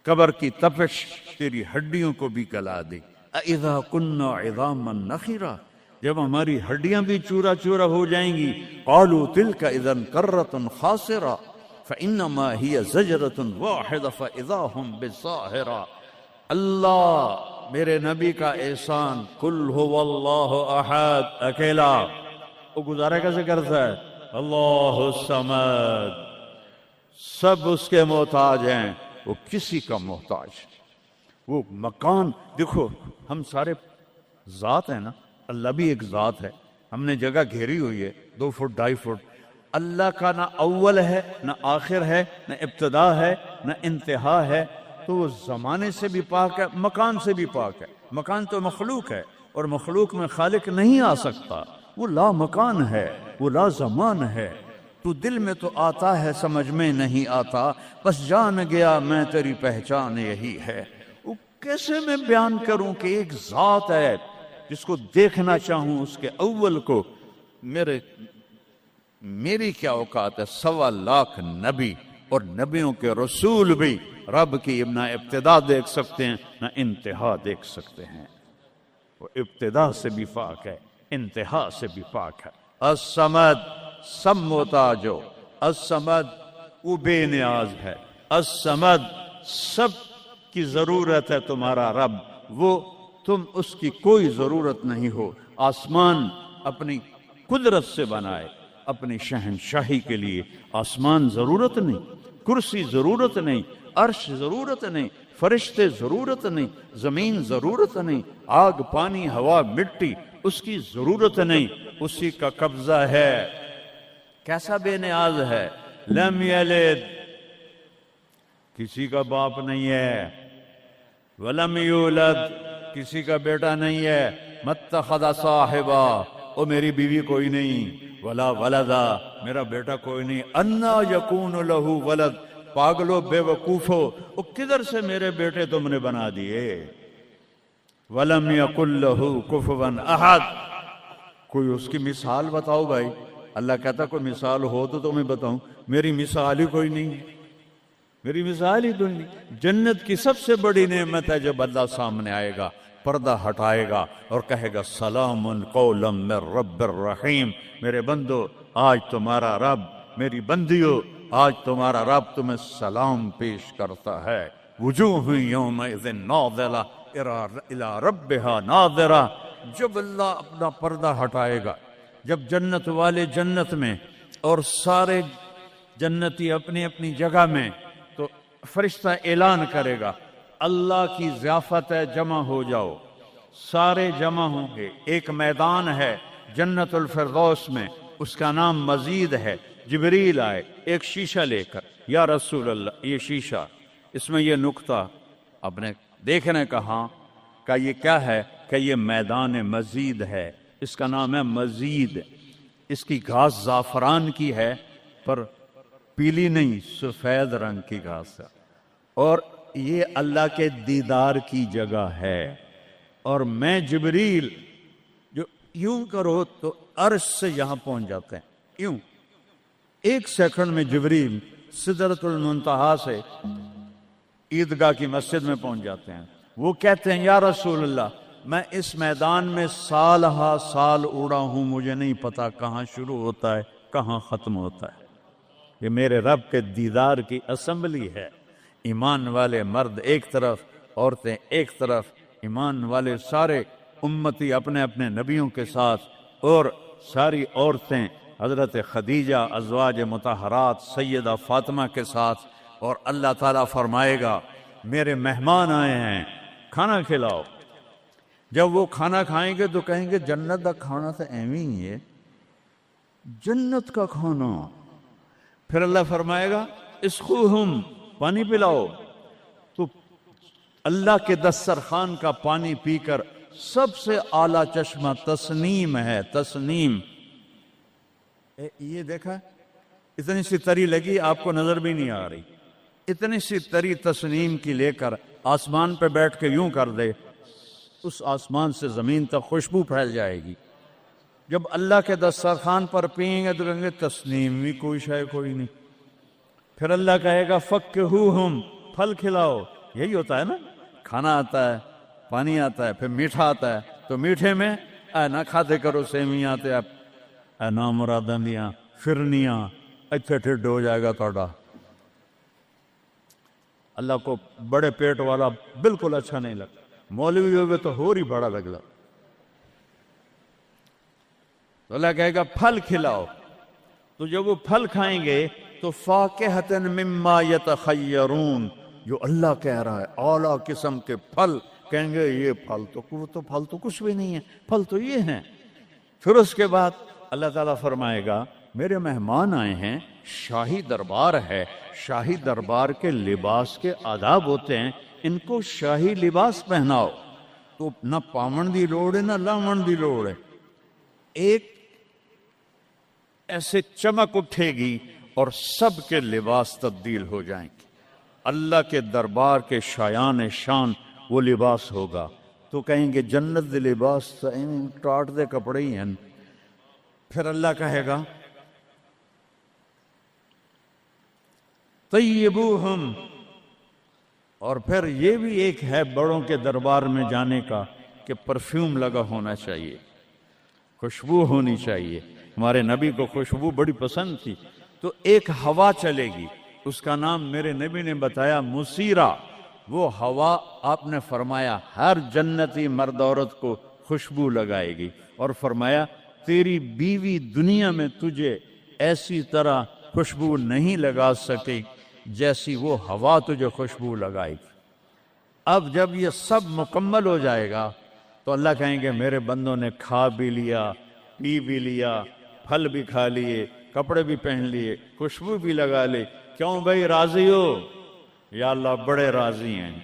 قبر کی تپش تیری ہڈیوں کو بھی گلا دے. اذا كنا عظاما نخرا، جب ہماری ہڈیاں بھی چورا چورا ہو جائیں گی. قالوا تلك اذا كرة خاسرة فانما هي زجرة واحدة فاذا هم بالساهرة. اللہ میرے نبی کا احسان، قل هو اللہ احد، اکیلا. وہ گزارے کیسے کرتا ہے؟ اللہ الصمد، سب اس کے محتاج ہیں، وہ کسی کا محتاج. وہ مکان دیکھو، ہم سارے ذات ہیں نا، اللہ بھی ایک ذات ہے، ہم نے جگہ گھیری ہوئی ہے 2 فٹ 2.5 فٹ. اللہ کا نہ اول ہے نہ آخر ہے نہ ابتدا ہے نہ انتہا ہے. تو وہ زمانے سے بھی پاک ہے، مکان سے بھی پاک ہے. مکان تو مخلوق ہے اور مخلوق میں خالق نہیں آ سکتا. وہ لا مکان ہے، وہ لا زمان ہے. تو دل میں تو آتا ہے سمجھ میں نہیں آتا، بس جان گیا میں تیری پہچان یہی ہے. وہ کیسے میں بیان کروں کہ ایک ذات ہے جس کو دیکھنا چاہوں اس کے اول کو. میری کیا اوقات ہے؟ 1.25 لاکھ نبی اور نبیوں کے رسول بھی رب کی نہ ابتدا دیکھ سکتے ہیں نہ انتہا دیکھ سکتے ہیں. وہ ابتدا سے بھی پاک ہے، انتہا سے بھی پاک ہے. الصمد سب محتاجو، الصمد وہ بے نیاز ہے. الصمد سب کی ضرورت ہے تمہارا رب، وہ تم اس کی کوئی ضرورت نہیں ہو. آسمان اپنی قدرت سے بنائے، اپنی شہنشاہی کے لیے. آسمان ضرورت نہیں، کرسی ضرورت نہیں، عرش ضرورت نہیں، فرشتے ضرورت نہیں، زمین ضرورت نہیں، آگ پانی ہوا مٹی اس کی ضرورت نہیں. اسی کا قبضہ ہے. کیسا بے نیاز ہے؟ لم یلد، کسی کا باپ نہیں ہے. ولم یولد، کسی کا بیٹا نہیں ہے. متخذ صاحبہ، او میری بیوی کوئی نہیں. ولا ولدا، میرا بیٹا کوئی نہیں. انا یکون لہ ولد، پاگلو بے وقوفو، او کدھر سے میرے بیٹے تم نے بنا دیے. ولم یکن لہ کفوا احد، کوئی اس کی مثال بتاؤ بھائی. اللہ کہتا کوئی مثال ہو تو تمہیں بتاؤں. میری مثال ہی کوئی نہیں، میری مثال ہی کوئی نہیں. جنت کی سب سے بڑی نعمت ہے جب اللہ سامنے آئے گا، پردہ ہٹائے گا اور کہے گا سلام قولا من رب الرحیم. میرے بندو آج تمہارا رب، میری بندیو آج تمہارا رب تمہیں سلام پیش کرتا ہے. وجوہ یومئذ ناظرہ الی ربہا ناظرہ. جب اللہ اپنا پردہ ہٹائے گا، جب جنت والے جنت میں اور سارے جنتی اپنی اپنی جگہ میں، تو فرشتہ اعلان کرے گا اللہ کی ضیافت ہے، جمع ہو جاؤ. سارے جمع ہوں گے. ایک میدان ہے جنت الفردوس میں، اس کا نام مزید ہے. جبریل آئے ایک شیشہ لے کر، یا رسول اللہ یہ شیشہ، اس میں یہ نقطہ آپ نے دیکھنے کہا کہ یہ کیا ہے؟ کہ یہ میدان مزید ہے. اس کا نام ہے مزید. اس کی گھاس زعفران کی ہے پر پیلی نہیں، سفید رنگ کی گھاس ہے. اور یہ اللہ کے دیدار کی جگہ ہے. اور میں جبریل جو یوں کرو تو عرش سے یہاں پہنچ جاتے ہیں. یوں 1 سیکنڈ میں جبریل سدرۃ المنتہا سے عیدگاہ کی مسجد میں پہنچ جاتے ہیں. وہ کہتے ہیں یا رسول اللہ میں اس میدان میں سال ہا سال اڑا ہوں، مجھے نہیں پتا کہاں شروع ہوتا ہے کہاں ختم ہوتا ہے. یہ میرے رب کے دیدار کی اسمبلی ہے. ایمان والے مرد ایک طرف، عورتیں ایک طرف. ایمان والے سارے امتی اپنے اپنے نبیوں کے ساتھ، اور ساری عورتیں حضرت خدیجہ ازواج مطہرات سیدہ فاطمہ کے ساتھ. اور اللہ تعالیٰ فرمائے گا میرے مہمان آئے ہیں، کھانا کھلاؤ. جب وہ کھانا کھائیں گے تو کہیں گے جنت کا کھانا تو ایویں ہی ہے، جنت کا کھانا. پھر اللہ فرمائے گا اسقوہم، پانی پلاؤ. تو اللہ کے دسترخوان کا پانی پی کر سب سے اعلیٰ چشمہ تسنیم ہے. تسنیم یہ دیکھا، اتنی سی تری لگی آپ کو نظر بھی نہیں آ رہی. اتنی سی تری تسنیم کی لے کر آسمان پہ بیٹھ کے یوں کر دے، اس آسمان سے زمین تک خوشبو پھیل جائے گی. جب اللہ کے دسترخوان پر پئیں گے تو کہیں گے تسنیم بھی کوئی شے کوئی نہیں. پھر اللہ کہے گا فکہوہم، پھل کھلاؤ. یہی ہوتا ہے نا، کھانا آتا ہے، پانی آتا ہے، پھر میٹھا آتا ہے. تو میٹھے میں اے نہ کھاتے کرو سیویاں تے اے نامراداں دیاں فرنیاں، اتنے ٹھڈ ہو جائے گا توڑا. اللہ کو بڑے پیٹ والا بالکل اچھا نہیں لگتا. مولوی ہوئے تو ہی بڑا لگتا. تو اللہ کہے گا پھل کھلاؤ. تو جب وہ پھل کھائیں گے تو فاکہۃ مما یتخیرون، جو اللہ کہہ رہا ہے اعلیٰ قسم کے پھل، کہیں گے یہ پھل تو کچھ بھی نہیں ہے، پھل تو یہ ہیں. پھر اس کے بعد اللہ تعالیٰ فرمائے گا میرے مہمان آئے ہیں، شاہی دربار ہے، شاہی دربار کے لباس کے آداب ہوتے ہیں، ان کو شاہی لباس پہناؤ۔ تو نہ پاون دی لوڑ ہے نہ لاون دی لوڑ ہے، ایک ایسے چمک اٹھے گی اور سب کے لباس تبدیل ہو جائیں گے۔ اللہ کے دربار کے شایان شان وہ لباس ہوگا، تو کہیں گے جنت دے لباس ٹاٹ دے کپڑے ہی ہیں۔ پھر اللہ کہے گا طیبوہم، اور پھر یہ بھی ایک ہے بڑوں کے دربار میں جانے کا کہ پرفیوم لگا ہونا چاہیے، خوشبو ہونی چاہیے۔ ہمارے نبی کو خوشبو بڑی پسند تھی، تو ایک ہوا چلے گی، اس کا نام میرے نبی نے بتایا مسیرہ۔ وہ ہوا آپ نے فرمایا ہر جنتی مرد عورت کو خوشبو لگائے گی، اور فرمایا تیری بیوی دنیا میں تجھے ایسی طرح خوشبو نہیں لگا سکی جیسی وہ ہوا تجھے خوشبو لگائے گی۔ اب جب یہ سب مکمل ہو جائے گا تو اللہ کہیں گے میرے بندوں نے کھا بھی لیا، پی بھی لیا، پھل بھی کھا لیے، کپڑے بھی پہن لیے، خوشبو بھی لگا لے، کیوں بھائی راضی ہو؟ یا اللہ بڑے راضی ہیں،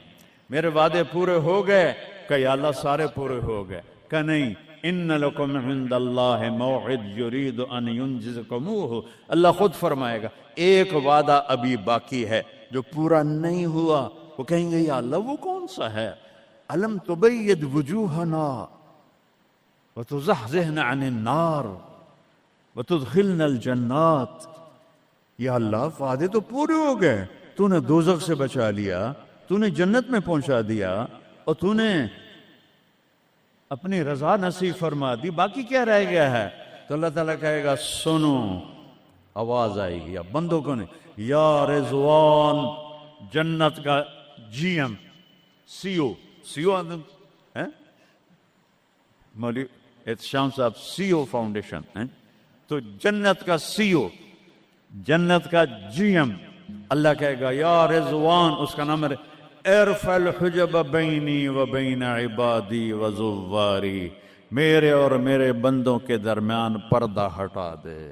میرے وعدے پورے ہو گئے؟ کہ یا اللہ سارے پورے ہو گئے۔ کہ نہیں، ان لکم عند اللہ موعد یرید ان ینجزکموہ، اللہ خود فرمائے گا ایک وعدہ ابھی باقی ہے جو پورا نہیں ہوا۔ وہ کہیں گے یا اللہ وہ کون سا ہے؟ الم تبید وجوہنا وتزحزحنا عن النار وتدخلنا الجنات۔ یا اللہ وعدے تو پورے ہو گئے، تو نے دوزخ سے بچا لیا، تو نے جنت میں پہنچا دیا، اور تو نے اپنی رضا نصیب فرما دی، باقی کیا رہ گیا ہے؟ تو اللہ تعالیٰ کہے گا سنو، آواز آئے گی اب بندوں کو نہیں، یا رضوان، جنت کا جی ایم سی او مولوی احتشام صاحب سی او فاؤنڈیشن، تو جنت کا سی او، جنت کا جی ایم، اللہ کہے گا یا رضوان، اس کا نام ہے ارفع الحجب بینی و بین عبادی و زواری، میرے اور میرے بندوں کے درمیان پردہ ہٹا دے۔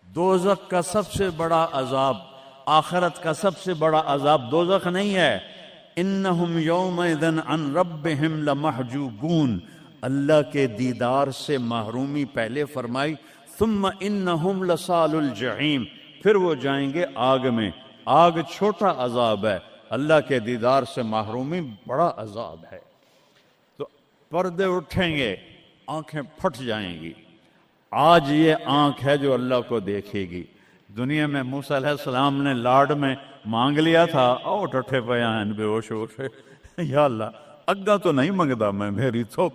دوزخ کا سب سے بڑا عذاب، آخرت کا سب سے بڑا عذاب دوزخ نہیں ہے، انہم یومئذ عن ربہم لمحجوبون، اللہ کے دیدار سے محرومی پہلے فرمائی، ثم انہم لصال الجحیم، پھر وہ جائیں گے آگ میں۔ آگ چھوٹا عذاب ہے، اللہ کے دیدار سے محرومی بڑا عذاب ہے۔ تو پردے اٹھیں گے، آنکھیں پھٹ جائیں گی۔ آج یہ آنکھ ہے جو اللہ کو دیکھے گی۔ دنیا میں موسیٰ علیہ السلام نے لاڈ میں مانگ لیا تھا، او ٹھٹھے پیان بے ہوش ہو گئے، یا اللہ اگا تو نہیں منگدا میں، میری تو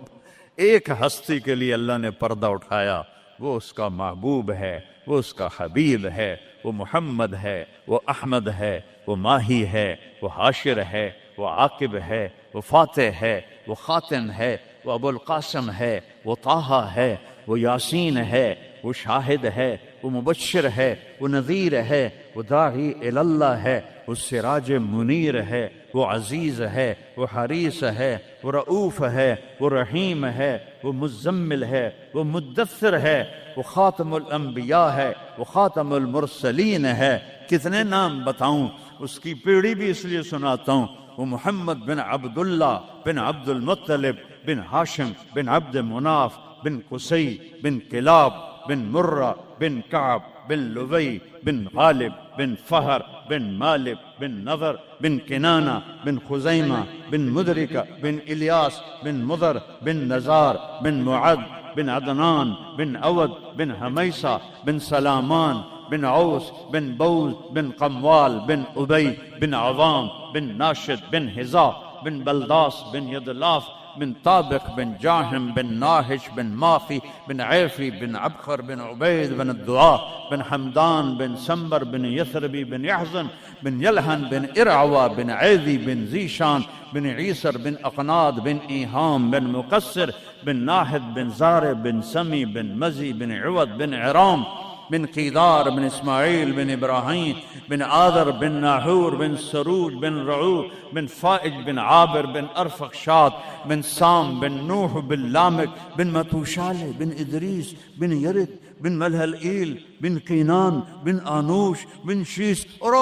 ایک ہستی کے لیے اللہ نے پردہ اٹھایا، وہ اس کا محبوب ہے، وہ اس کا حبیب ہے، وہ محمد ہے، وہ احمد ہے، وہ ماہی ہے، وہ حاشر ہے، وہ عاقب ہے، وہ فاتح ہے، وہ خاتم ہے، وہ ابو القاسم ہے، وہ طٰہٰ ہے، وہ یاسین ہے، وہ شاہد ہے، وہ مبشر ہے، وہ نذیر ہے، وہ داعی الی اللہ ہے، وہ سراج منیر ہے، وہ عزیز ہے، وہ حریص ہے، وہ رؤوف ہے، وہ رحیم ہے، وہ مزمل ہے، وہ مدثر ہے، وہ خاتم الانبیاء ہے، وہ خاتم المرسلین ہے۔ کتنے نام بتاؤں، اس کی پیڑھی بھی اس لیے سناتا ہوں۔ وہ محمد بن عبداللہ بن عبد المطلب بن ہاشم بن عبد مناف بن قصی بن کلاب بن مرہ بن کعب بن لبی بن غالب بن فہر بن مالک بن نضر بن کنانہ بن خزیمہ بن مدرکہ بن الیاس بن مضر بن نزار بن معد بن عدنان بن عود بن حمیسہ بن سلامان بن عوس بن بوز بن قموال بن ابی بن عوام بن ناشد بن حذا بن بلداس بن یدلاف بن طابق بن جاہم بن ناہش بن مافی بن عیفی بن عبخر بن عبید بن الدعاء بن حمدان بن سمبر بن یثربی بن یحزن بن یلحن بن ارعوا بن عیدی بن زیشان بن عیسر بن اقناد بن ایہام بن مقصر بن ناحد بن زار بن سمی بن مزی بن عود بن عرام بن قیدار بن اسماعیل بن ابراہیم بن آدر بن ناحور بن سروج بن رعو بن فائج بن عابر بن ارفخشاد بن سام بن نوح بن لامک بن متوشالہ بن ادریس بن یرد بن ملہلئیل بن قینان بن آنوش بن شیس اور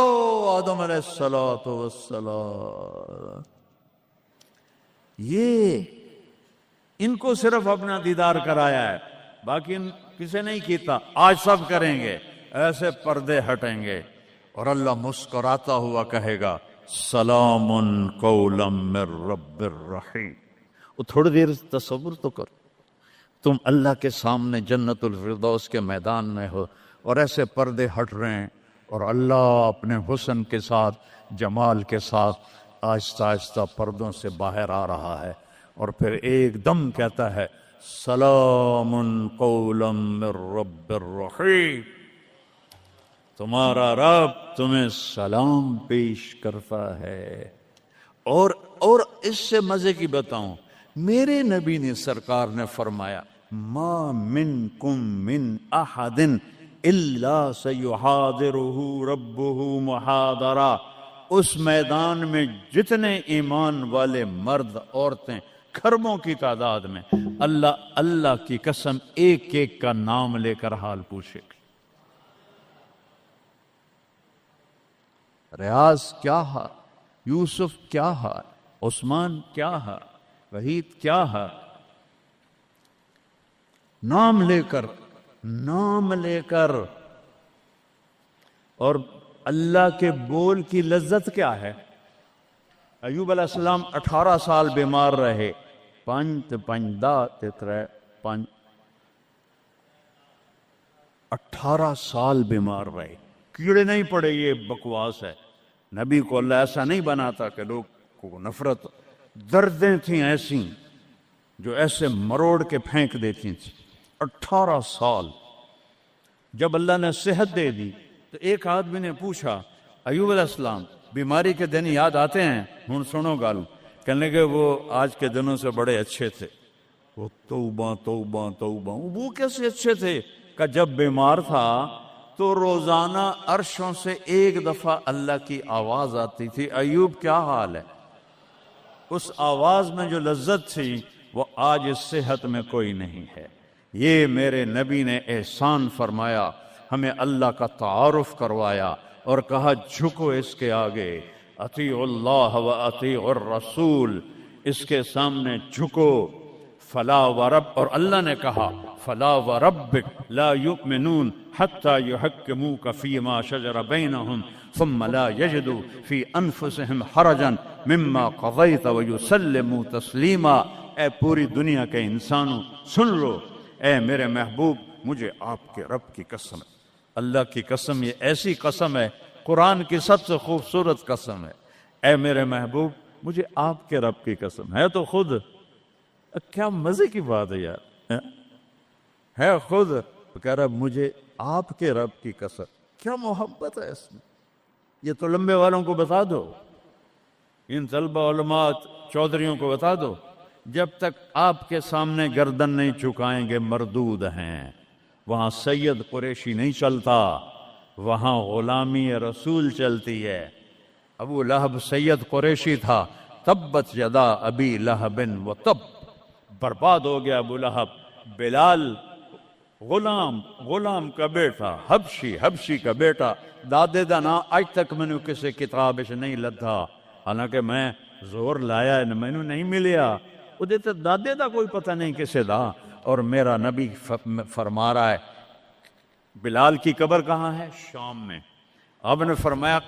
آدم علیہ السلام. یہ ان کو صرف اپنا دیدار کرایا ہے، باقی کسے نہیں کیتا. آج سب کریں گے، ایسے پردے ہٹیں گے اور اللہ مسکراتا ہوا کہے گا سلام قولا من رب الرحیم. وہ تھوڑی دیر تصور تو کر، تم اللہ کے سامنے جنت الفردوس کے میدان میں ہو اور ایسے پردے ہٹ رہے ہیں اور اللہ اپنے حسن کے ساتھ، جمال کے ساتھ آہستہ آہستہ پردوں سے باہر آ رہا ہے اور پھر ایک دم کہتا ہے سلام قولا من رب الرحیم. تمہارا رب تمہیں سلام پیش کرتا ہے. اور اس سے مزے کی بتاؤں، میرے نبی نے سرکار نے فرمایا ما منکم من احد الا سیحاضرہ ربہ محاضرہ. اس میدان میں جتنے ایمان والے مرد عورتیں کھربوں کی تعداد میں، اللہ کی قسم ایک ایک کا نام لے کر حال پوچھے گا. ریاض کیا ہے، یوسف کیا ہے، عثمان کیا ہے، وحید کیا ہے، نام لے کر. اور اللہ کے بول کی لذت کیا ہے. ایوب علیہ السلام 18 سال بیمار رہے. 18 سال بیمار رہے، کیڑے نہیں پڑے. یہ بکواس ہے. نبی کو اللہ ایسا نہیں بناتا کہ لوگ کو نفرت. دردیں تھیں ایسی جو ایسے مروڑ کے پھینک دیتی تھیں. 18 سال. جب اللہ نے صحت دے دی تو ایک آدمی نے پوچھا ایوب علیہ السلام بیماری کے دن یاد آتے ہیں؟ ہن سنو گل. کہنے کہ وہ آج کے دنوں سے بڑے اچھے تھے. وہ توبہ توبہ توبہ. وہ کیسے اچھے تھے کہ جب بیمار تھا تو روزانہ عرشوں سے ایک دفعہ اللہ کی آواز آتی تھی ایوب کیا حال ہے. اس آواز میں جو لذت تھی وہ آج اس صحت میں کوئی نہیں ہے. یہ میرے نبی نے احسان فرمایا، ہمیں اللہ کا تعارف کروایا اور کہا جھکو اس کے آگے، اطیعوا اللہ و اطیعوا الرسول، اس کے سامنے جھکو. فلا ورب، اور اللہ نے کہا فلا وربک لا یؤمنون حتی یحکموک فیما شجر بینہم ثم لا یجدوا فی انفسہم حرجا مما قضیت ویسلموا تسلیما. اے پوری دنیا کے انسانوں سن لو، اے میرے محبوب مجھے آپ کے رب کی قسم ہے. اللہ کی قسم، یہ ایسی قسم ہے، قرآن کی سب سے خوبصورت قسم ہے. اے میرے محبوب مجھے آپ کے رب کی قسم ہے. تو خود کیا مزے کی بات ہے یار، ہے خود کہہ رہا مجھے آپ کے رب کی قسم. کیا محبت ہے اس میں. یہ تو لمبے والوں کو بتا دو، ان طلبہ علماء چودھریوں کو بتا دو، جب تک آپ کے سامنے گردن نہیں جھکائیں گے مردود ہیں. وہاں سید قریشی نہیں چلتا، وہاں غلامی رسول چلتی ہے. ابو لہب سید قریشی تھا. تبت یدا ابی لہب و تب، برباد ہو گیا ابو لہب. بلال غلام کا بیٹا، حبشی کا بیٹا، دادے دا نا اج تک مینوں کسی کتاب وچ نہیں لدھا، حالانکہ میں زور لایا مینوں نہیں ملیا. وہ دیتے دادے دا کوئی پتہ نہیں کسے دا. اور میرا نبی فرما رہا ہے بلال کی قبر کہاں ہے؟ شام میں. اب نے فرمایا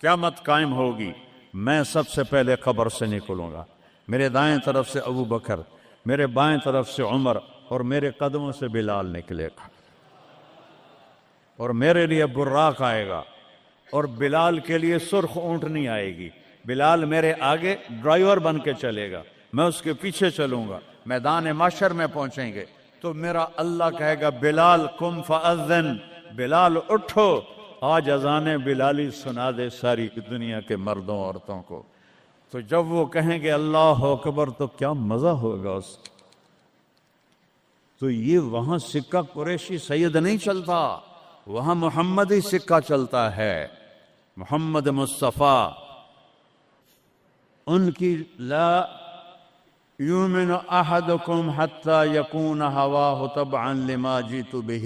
قیامت قائم ہوگی، میں سب سے پہلے قبر سے نکلوں گا. میرے دائیں طرف سے ابو بکر، میرے بائیں طرف سے عمر، اور میرے قدموں سے بلال نکلے گا. اور میرے لیے براق آئے گا، اور بلال کے لیے سرخ اونٹنی آئے گی. بلال میرے آگے ڈرائیور بن کے چلے گا، میں اس کے پیچھے چلوں گا. میدان محشر میں پہنچیں گے تو میرا اللہ کہے گا بلال قم فاذن، بلال اٹھو، آج اذان بلالی سنا دے ساری دنیا کے مردوں عورتوں کو. تو جب وہ کہیں گے اللہ اکبر تو کیا مزہ ہوگا اس کا. تو یہ وہاں سکہ قریشی سید نہیں چلتا، وہاں محمدی سکہ چلتا ہے، محمد مصطفیٰ، ان کی لا یؤمن احدکم حتی یکون ہواہ تبعا لما جئت بہ،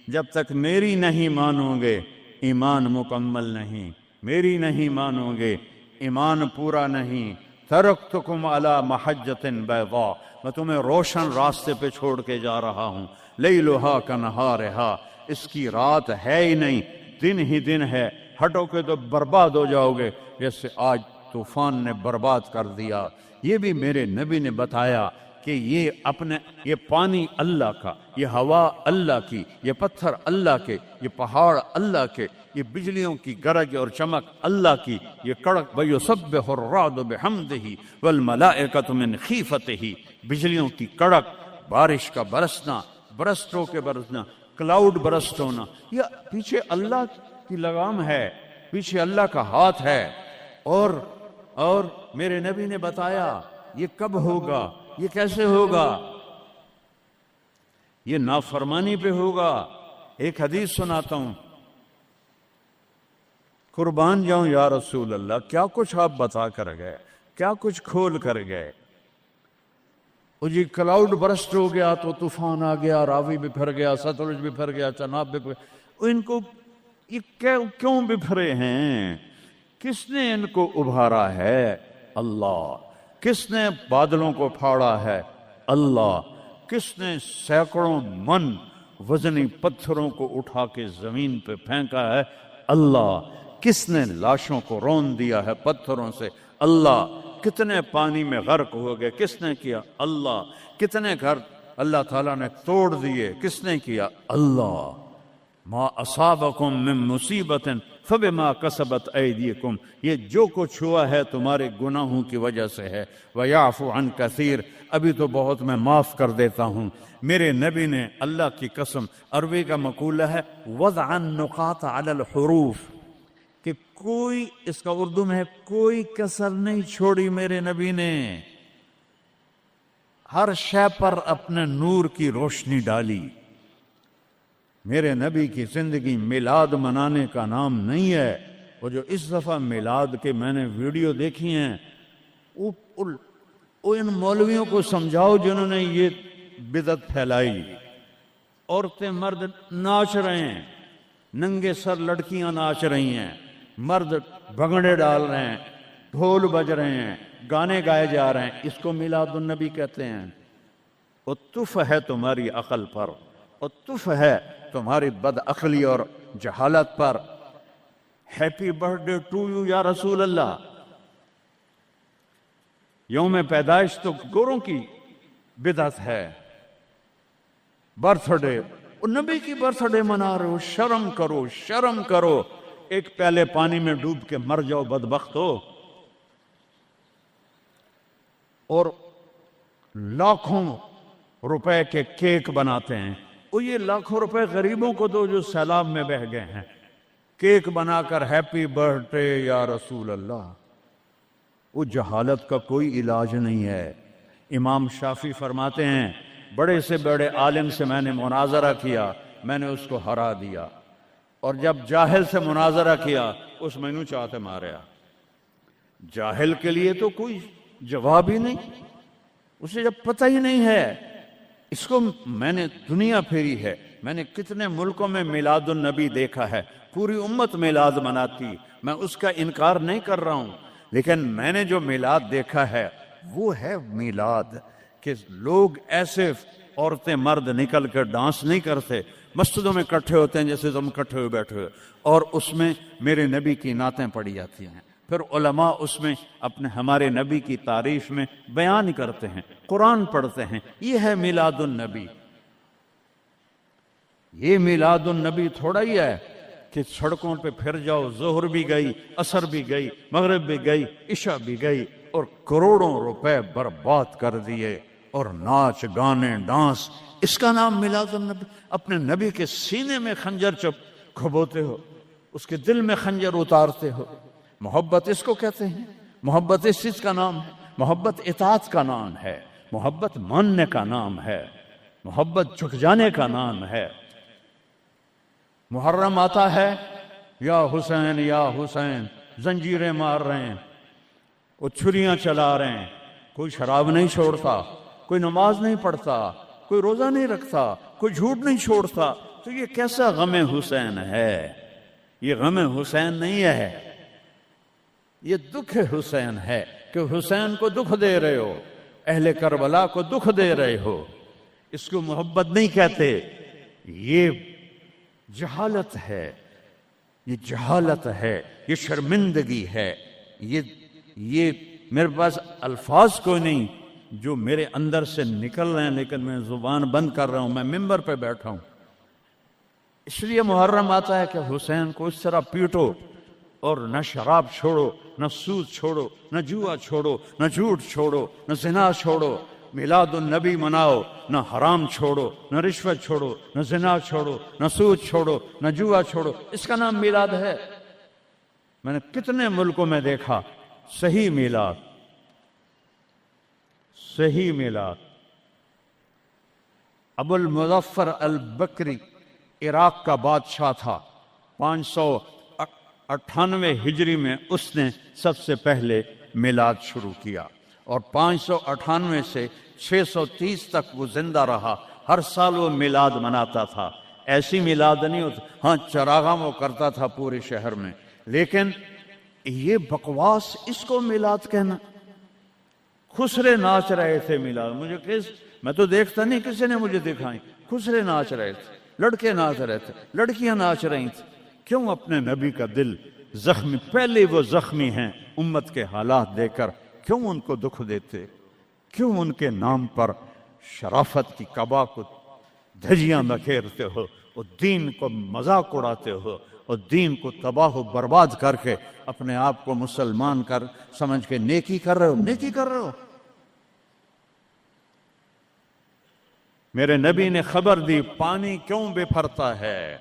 جب تک میری نہیں مانو گے ایمان مکمل نہیں، میری نہیں مانو گے ایمان پورا نہیں۔ ترکتکم علی محجۃ بیضاء، میں تمہیں روشن راستے پہ چھوڑ کے جا رہا ہوں، لیلھا کنہارھا، اس کی رات ہے ہی نہیں، دن ہی دن ہے، ہٹو کے تو برباد ہو جاؤ گے جیسے آج طوفان نے برباد کر دیا۔ یہ بھی میرے نبی نے بتایا کہ یہ پانی اللہ کا، یہ ہوا اللہ کی، یہ پتھر اللہ کے، یہ پہاڑ اللہ کے، یہ بجلیوں کی گرج اور چمک اللہ کی، یہ کڑک وَيُسَبِّحُ الرَّعْدُ بِحَمْدِهِ وَالْمَلَائِكَةُ مِنْ خِيفَتِهِ، بجلیوں کی کڑک، بارش کا برسنا، برسٹوں کے برسنا، کلاؤڈ برسٹ ہونا، یہ پیچھے اللہ کی لگام ہے، پیچھے اللہ کا ہاتھ ہے۔ اور میرے نبی نے بتایا یہ کب ہوگا، یہ کیسے ہوگا، یہ نافرمانی پہ ہوگا۔ ایک حدیث سناتا ہوں، قربان جاؤں یا رسول اللہ، کیا کچھ آپ بتا کر گئے، کیا کچھ کھول کر گئے۔ وہ جی کلاؤڈ برسٹ ہو گیا تو طوفان آ گیا، راوی بکھر گیا، ستلج بکھر گیا، چناب بکھر، ان کو یہ کیوں بکھرے ہیں؟ کس نے ان کو ابھارا ہے؟ اللہ۔ کس نے بادلوں کو پھاڑا ہے؟ اللہ۔ کس نے سینکڑوں من وزنی پتھروں کو اٹھا کے زمین پہ پھینکا ہے؟ اللہ۔ کس نے لاشوں کو رون دیا ہے پتھروں سے؟ اللہ۔ کتنے پانی میں غرق ہو گئے، کس نے کیا؟ اللہ۔ کتنے گھر اللہ تعالیٰ نے توڑ دیے، کس نے کیا؟ اللہ۔ ما اصابکم من مصیبت فبما کسبت ایدیکم، یہ جو کچھ ہوا ہے تمہارے گناہوں کی وجہ سے ہے۔ ویعفو عن کثیر، ابھی تو بہت میں معاف کر دیتا ہوں۔ میرے نبی نے اللہ کی قسم، عربی کا مقولہ ہے وضع النقاط علی الحروف، کہ کوئی، اس کا اردو میں ہے کوئی کسر نہیں چھوڑی میرے نبی نے، ہر شے پر اپنے نور کی روشنی ڈالی۔ میرے نبی کی زندگی میلاد منانے کا نام نہیں ہے۔ وہ جو اس دفعہ میلاد کے میں نے ویڈیو دیکھی ہیں، وہ ان مولویوں کو سمجھاؤ جنہوں نے یہ بدعت پھیلائی۔ عورتیں مرد ناچ رہے ہیں، ننگے سر لڑکیاں ناچ رہی ہیں، مرد بھنگڑے ڈال رہے ہیں، ڈھول بج رہے ہیں، گانے گائے جا رہے ہیں، اس کو میلاد النبی کہتے ہیں۔ وہ تف ہے تمہاری عقل پر، اور تف ہے تمہاری بد عقلی اور جہالت پر۔ ہیپی برتھ ڈے ٹو یو یا رسول اللہ، یوم پیدائش تو گوروں کی بدعت ہے۔ برتھ ڈے، نبی کی برتھ ڈے منا رہے ہو، شرم کرو، شرم کرو۔ ایک پیالے پانی میں ڈوب کے مر جاؤ بدبخت ہو۔ اور لاکھوں روپے کے کیک بناتے ہیں، وہ یہ لاکھوں روپے غریبوں کو دو جو سیلاب میں بہہ گئے ہیں، کیک بنا کر ہیپی برتھ ڈے یا رسول اللہ۔ وہ جہالت کا کوئی علاج نہیں ہے۔ امام شافعی فرماتے ہیں بڑے سے بڑے عالم سے میں نے مناظرہ کیا، میں نے اس کو ہرا دیا، اور جب جاہل سے مناظرہ کیا اس مینو چاہتے ماریا۔ جاہل کے لیے تو کوئی جواب ہی نہیں، اسے جب پتہ ہی نہیں ہے۔ اس کو میں نے دنیا پھیری ہے، میں نے کتنے ملکوں میں میلاد النبی دیکھا ہے، پوری امت میلاد مناتی، میں اس کا انکار نہیں کر رہا ہوں، لیکن میں نے جو میلاد دیکھا ہے وہ ہے میلاد کہ لوگ ایسے، عورتیں مرد نکل کر ڈانس نہیں کرتے، مسجدوں میں اکٹھے ہوتے ہیں جیسے تم اکٹھے ہوئے بیٹھے ہوئے، اور اس میں میرے نبی کی نعتیں پڑھی جاتی ہیں، پھر علماء اس میں اپنے ہمارے نبی کی تعریف میں بیان کرتے ہیں، قرآن پڑھتے ہیں۔ یہ ہے میلاد النبی۔ یہ میلاد النبی تھوڑا ہی ہے کہ سڑکوں پہ پھر جاؤ، ظہر بھی گئی، عصر بھی گئی، مغرب بھی گئی، عشاء بھی گئی، اور کروڑوں روپے برباد کر دیے، اور ناچ گانے ڈانس، اس کا نام میلاد النبی؟ اپنے نبی کے سینے میں خنجر کھبوتے ہو، اس کے دل میں خنجر اتارتے ہو۔ محبت اس کو کہتے ہیں، محبت اس چیز کا نام ہے، محبت اطاعت کا نام ہے، محبت ماننے کا نام ہے، محبت جھک جانے کا نام ہے۔ محرم آتا ہے، یا حسین زنجیریں مار رہے ہیں، وہ چھریاں چلا رہے ہیں، کوئی شراب نہیں چھوڑتا، کوئی نماز نہیں پڑھتا، کوئی روزہ نہیں رکھتا، کوئی جھوٹ نہیں چھوڑتا، تو یہ کیسا غم حسین ہے؟ یہ غم حسین نہیں ہے، یہ دکھ حسین ہے کہ حسین کو دکھ دے رہے ہو، اہل کربلا کو دکھ دے رہے ہو۔ اس کو محبت نہیں کہتے، یہ جہالت ہے، یہ جہالت ہے، یہ شرمندگی ہے، یہ میرے پاس الفاظ کوئی نہیں جو میرے اندر سے نکل رہے ہیں، لیکن میں زبان بند کر رہا ہوں، میں ممبر پہ بیٹھا ہوں۔ اس لیے محرم آتا ہے کہ حسین کو اس طرح پیٹو، اور نہ شراب چھوڑو، نہ سود چھوڑو، نہ جوا چھوڑو، نہ جھوٹ چھوڑو، نہ زنا چھوڑو، میلاد النبی مناؤ، نہ حرام چھوڑو، نہ رشوت چھوڑو، نہ زنا چھوڑو، نہ سود چھوڑو، نہ جوا چھوڑو۔ اس کا نام میلاد ہے۔ میں نے کتنے ملکوں میں دیکھا صحیح میلاد، صحیح میلاد۔ ابو المظفر البکری عراق کا بادشاہ تھا، 598 ہجری میں اس نے سب سے پہلے میلاد شروع کیا، اور 598 سے 630 تک وہ زندہ رہا۔ ہر سال وہ میلاد مناتا تھا۔ ایسی میلاد نہیں ہوتا، ہاں چراغاں وہ کرتا تھا پورے شہر میں، لیکن یہ بکواس، اس کو میلاد کہنا۔ خسرے ناچ رہے تھے میلاد، میں تو دیکھتا نہیں، کسی نے مجھے دکھائی۔ خسرے ناچ رہے تھے، لڑکے ناچ رہے تھے، لڑکیاں ناچ رہی تھیں۔ کیوں اپنے نبی کا دل زخمی، پہلے وہ زخمی ہیں امت کے حالات دے کر، کیوں ان کو دکھ دیتے؟ کیوں ان کے نام پر شرافت کی قبا کو دھجیاں بکھیرتے ہو، اور دین کو مذاق اڑاتے ہو، اور دین کو تباہ و برباد کر کے اپنے آپ کو مسلمان کر سمجھ کے نیکی کر رہے ہو؟ نیکی کر رہے ہو۔ میرے نبی نے خبر دی، پانی کیوں بے پھرتا ہے،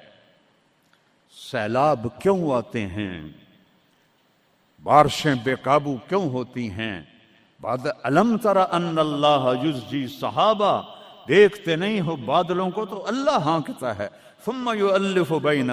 سیلاب کیوں آتے ہیں، بارشیں بے قابو کیوں ہوتی ہیں۔ بعد الم تر ان اللہ یزجی صحابہ، دیکھتے نہیں ہو بادلوں کو تو اللہ ہانکتا ہے، ثم یؤلف بینہ،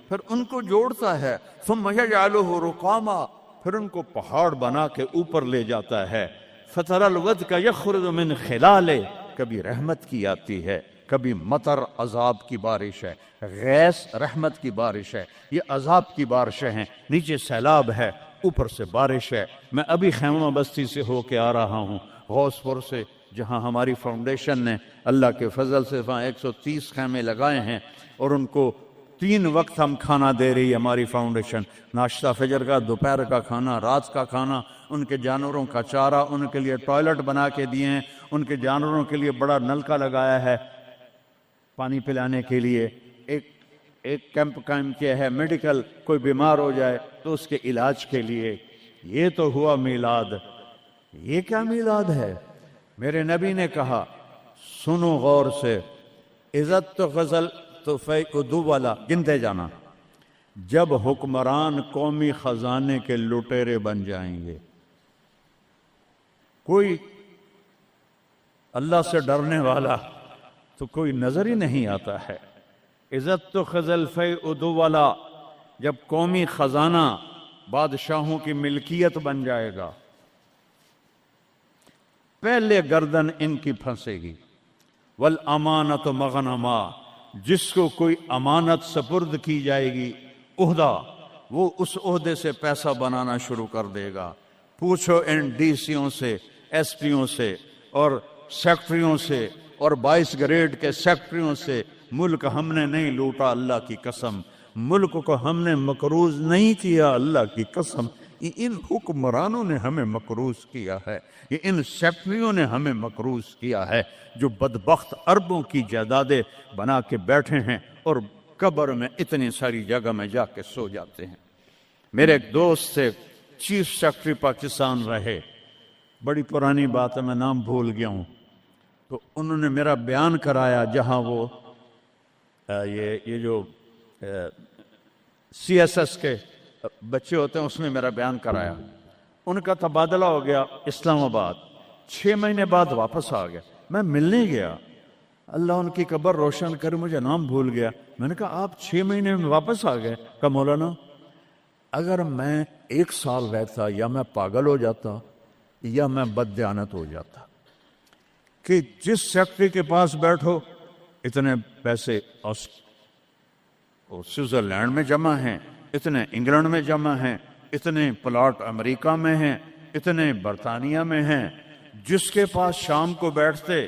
پھر ان کو جوڑتا ہے، ثم یجعلہ رقاما، پھر ان کو پہاڑ بنا کے اوپر لے جاتا ہے۔ فتر الودق یخرج من خلالہ، کبھی رحمت کی آتی ہے، کبھی مطر عذاب کی بارش ہے، غیث رحمت کی بارش ہے، یہ عذاب کی بارشیں ہیں، نیچے سیلاب ہے، اوپر سے بارش ہے۔ میں ابھی خیمہ بستی سے ہو کے آ رہا ہوں، غوث پور سے، جہاں ہماری فاؤنڈیشن نے اللہ کے فضل سے وہاں 130 خیمے لگائے ہیں، اور ان کو 3 وقت ہم کھانا دے رہی ہے ہماری فاؤنڈیشن، ناشتہ فجر کا، دوپہر کا کھانا، رات کا کھانا، ان کے جانوروں کا چارہ، ان کے لیے ٹوائلٹ بنا کے دیے ہیں، ان کے جانوروں کے لیے بڑا نلکا لگایا ہے پانی پلانے کے لیے، ایک کیمپ قائم کیا ہے، میڈیکل، کوئی بیمار ہو جائے تو اس کے علاج کے لیے۔ یہ تو ہوا میلاد۔ یہ کیا میلاد ہے؟ میرے نبی نے کہا، سنو غور سے، عزت تو غزل تو فیعدو والا، گنتے جانا، جب حکمران قومی خزانے کے لٹیرے بن جائیں گے، کوئی اللہ سے ڈرنے والا تو کوئی نظر ہی نہیں آتا ہے۔ عزت تو خزل فیعدو والا، جب قومی خزانہ بادشاہوں کی ملکیت بن جائے گا، پہلے گردن ان کی پھنسے گی۔ والامانۃ مغنما، جس کو کوئی امانت سپرد کی جائے گی، عہدہ، وہ اس عہدے سے پیسہ بنانا شروع کر دے گا۔ پوچھو ان ڈی سیوں سے، ایس پیوں سے، اور سیکٹریوں سے، اور 22 گریڈ کے سیکٹریوں سے، ملک ہم نے نہیں لوٹا، اللہ کی قسم، ملک کو ہم نے مقروض نہیں کیا، اللہ کی قسم، ان حکمرانوں نے ہمیں مقروض کیا ہے، یہ ان سیکٹریوں نے ہمیں مقروض کیا ہے، جو بدبخت اربوں کی جائیدادیں بنا کے بیٹھے ہیں اور قبر میں اتنی ساری جگہ میں جا کے سو جاتے ہیں۔ میرے ایک دوست سے چیف سیکرٹری پاکستان رہے، بڑی پرانی بات ہے، میں نام بھول گیا ہوں، تو انہوں نے میرا بیان کرایا، جہاں وہ یہ جو سی ایس ایس کے بچے ہوتے ہیں اس میں میرا بیان کرایا۔ ان کا تبادلہ ہو گیا اسلام آباد، 6 مہینے بعد واپس آ گیا، میں ملنے گیا، اللہ ان کی قبر روشن کرے، مجھے نام بھول گیا، میں نے کہا آپ 6 مہینے میں واپس آ گئے؟ کہا مولانا اگر میں 1 سال رہتا یا میں پاگل ہو جاتا یا میں بددیانت ہو جاتا کہ جس سیکٹری کے پاس بیٹھو اتنے پیسے سوئٹزرلینڈ میں جمع ہیں، اتنے انگلینڈ میں جمع ہیں، اتنے پلاٹ امریکہ میں ہیں، اتنے برطانیہ میں ہیں، جس کے پاس شام کو بیٹھتے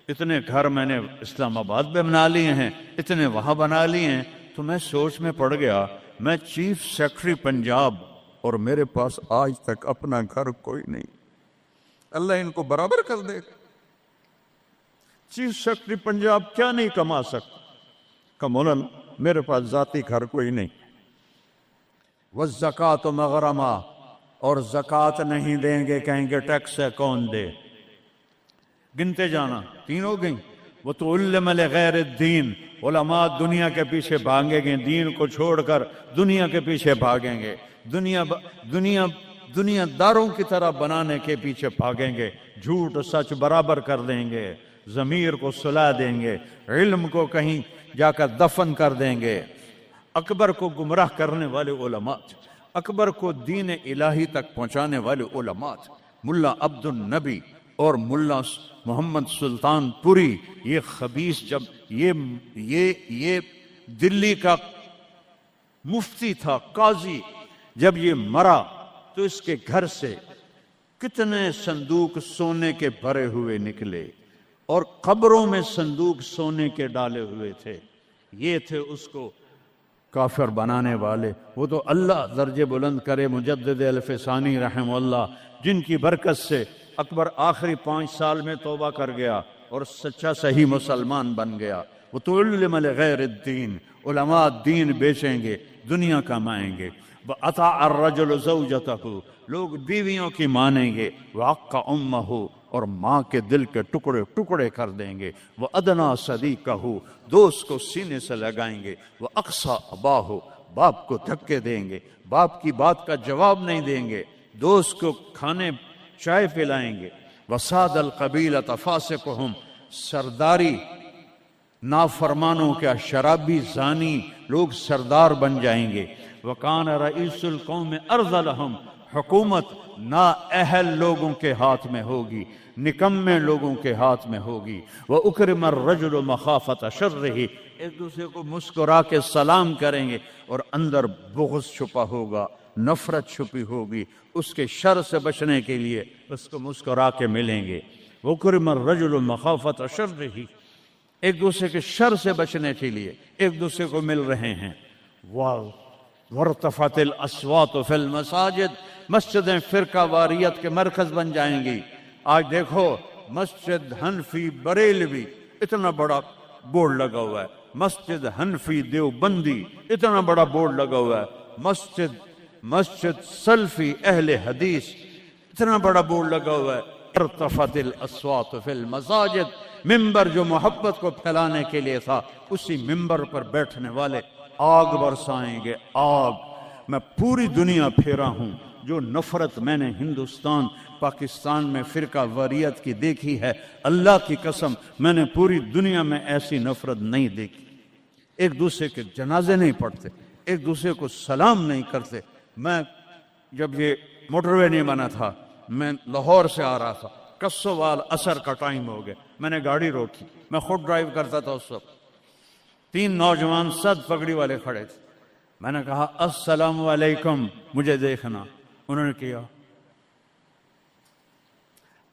اتنے گھر میں نے اسلام آباد میں بنا لیے ہیں، اتنے وہاں بنا لیے ہیں۔ تو میں سوچ میں پڑ گیا، میں چیف سیکرٹری پنجاب اور میرے پاس آج تک اپنا گھر کوئی نہیں، اللہ ان کو برابر کر دے گا۔ چیف سیکرٹری پنجاب کیا نہیں کما سکتا؟ کہ مولانا میرے پاس ذاتی گھر کوئی نہیں۔ والزکوٰۃ مغرمہ، اور زکوٰۃ نہیں دیں گے، کہیں گے ٹیکس ہے کون دے؟ گنتے جانا، 3 ہو گئیں۔ وَتُعَلِّمَ لِغَيْرِ الدِّينِ، علماء دنیا کے پیچھے بھاگیں گے، دین کو چھوڑ کر دنیا کے پیچھے بھاگیں گے، دنیا داروں کی طرح بنانے کے پیچھے بھاگیں گے، جھوٹ سچ برابر کر دیں گے، ضمیر کو سلا دیں گے، علم کو کہیں جا کر دفن کر دیں گے۔ اکبر کو گمراہ کرنے والے علماء، اکبر کو دین الہی تک پہنچانے والے علماء، ملا عبد النبی اور ملا محمد سلطان پوری، یہ خبیث جب یہ دلی کا مفتی تھا، قاضی، جب یہ مرا تو اس کے گھر سے کتنے صندوق سونے کے بھرے ہوئے نکلے، اور قبروں میں صندوق سونے کے ڈالے ہوئے تھے۔ یہ تھے اس کو کافر بنانے والے۔ وہ تو اللہ درجے بلند کرے مجدد الفسانی رحمہ اللہ، جن کی برکت سے اکبر آخری 5 سال میں توبہ کر گیا اور سچا صحیح مسلمان بن گیا۔ وَتُعَلِّمَ لِغَيْرِ الدِّينِ، علماء دین بیچیں گے، دنیا کمائیں گے۔ وَأَطَاعَ الرَّجُلُ زَوْجَتَهُ، لوگ بیویوں کی مانیں گے۔ وَعَقَّ أُمَّهُ، اور ماں کے دل کے ٹکڑے ٹکڑے کر دیں گے۔ وَأَدْنَىٰ صَدِيقَهُ، دوست کو سینے سے لگائیں گے۔ وَأَقْصَىٰ أَبَاهُ، باپ کو دھکے دیں گے، باپ کی بات کا جواب نہیں دیں گے، دوست کو کھانے چائے پلائیں گے۔ وَسَادَ الْقَبِيلَةَ فَاسِقُهُمْ، سرداری نافرمانوں کا شرابی زانی لوگ سردار بن جائیں گے۔ وَكَانَ رَئِيسُ الْقَوْمِ أَرْذَلَهُمْ، حکومت نااہل لوگوں کے ہاتھ میں ہوگی، نکمے لوگوں کے ہاتھ میں ہوگی۔ وَأُكْرِمَ الرَّجُلُ مَخَافَةَ شَرِّهِ، ایک دوسرے کو مسکرا کے سلام کریں گے، اور اندر بغض چھپا ہوگا، نفرت چھپی ہوگی، اس کے شر سے بچنے کے لیے اس کو مسکرا کے ملیں گے۔ وَأُكْرِمَ الرَّجُلُ مَخَافَةَ شَرِّهِ، ایک دوسرے کے شر سے بچنے کے لیے ایک دوسرے کو مل رہے ہیں۔ وَارْتَفَعَتِ الْأَصْوَاتُ فِي الْمَسَاجِدِ، مسجدیں فرقہ واریت کے مرکز بن جائیں گی۔ آج دیکھو مسجد حنفی بریلوی اتنا بڑا بورڈ لگا ہوا ہے، مسجد حنفی دیوبندی اتنا بڑا بورڈ لگا ہوا ہے، مسجد سلفی اہل حدیث اتنا بڑا بورڈ لگا ہوا ہے۔ ارتفعت الاصوات فی المساجد، ممبر جو محبت کو پھیلانے کے لیے تھا، اسی ممبر پر بیٹھنے والے آگ برسائیں گے، آگ۔ میں پوری دنیا پھیرا ہوں، جو نفرت میں نے ہندوستان پاکستان میں فرقہ واریت کی دیکھی ہے، اللہ کی قسم میں نے پوری دنیا میں ایسی نفرت نہیں دیکھی۔ ایک دوسرے کے جنازے نہیں پڑھتے، ایک دوسرے کو سلام نہیں کرتے۔ میں جب یہ موٹر وے نہیں بنا تھا، میں لاہور سے آ رہا تھا، کسوال عصر کا ٹائم ہو گیا، میں نے گاڑی روکی، میں خود ڈرائیو کرتا تھا اس وقت، 3 نوجوان سد پگڑی والے کھڑے تھے، میں نے کہا السلام علیکم، مجھے دیکھنا، انہوں نے کیا،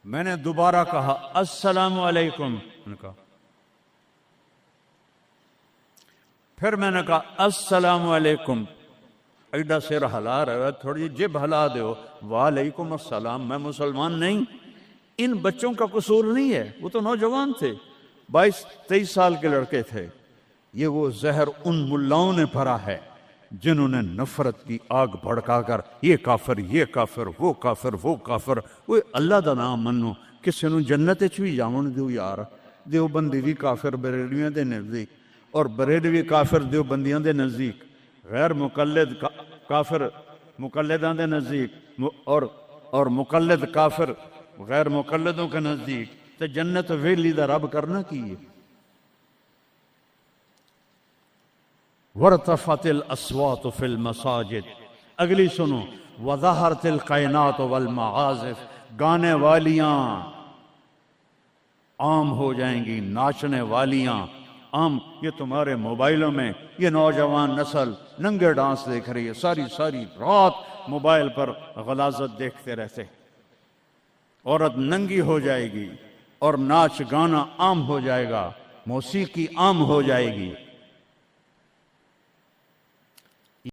میں نے دوبارہ کہا السلام علیکم، انہوں نے کہا، پھر میں نے کہا السلام علیکم، ایڈا سر ہلا رہا ہے، تھوڑی جب ہلا دیو، وعلیکم السلام، میں مسلمان نہیں۔ ان بچوں کا قصور نہیں ہے، وہ تو نوجوان تھے، 22-23 سال کے لڑکے تھے۔ یہ وہ زہر ان ملاؤں نے بھرا ہے جنہوں نے نفرت کی آگ بھڑکا کر یہ کافر، یہ کافر، وہ کافر، وہ کافر۔ وہ اللہ دا نام منو، کسی نو جنت چ بھی جاون دیو یار۔ دیوبندی بھی کافر بریلویاں دے نزدیک، اور بریلوی کافر دیوبندیاں دے نزدیک، غیر مقلد کافر مقلداں دے نزدیک، اور مقلد کافر غیر مقلدوں کے نزدیک۔ تو جنت ویلی دا رب کرنا کی ہے؟ وارتفعت الاصوات فی المساجد. اگلی سنو، وظہرت القینات والمعازف، گانے والیاں عام ہو جائیں گی، ناچنے والیاں عام. یہ تمہارے موبائلوں میں یہ نوجوان نسل ننگے ڈانس دیکھ رہی ہے، ساری رات موبائل پر غلاظت دیکھتے رہتے. عورت ننگی ہو جائے گی اور ناچ گانا عام ہو جائے گا، موسیقی عام ہو جائے گی.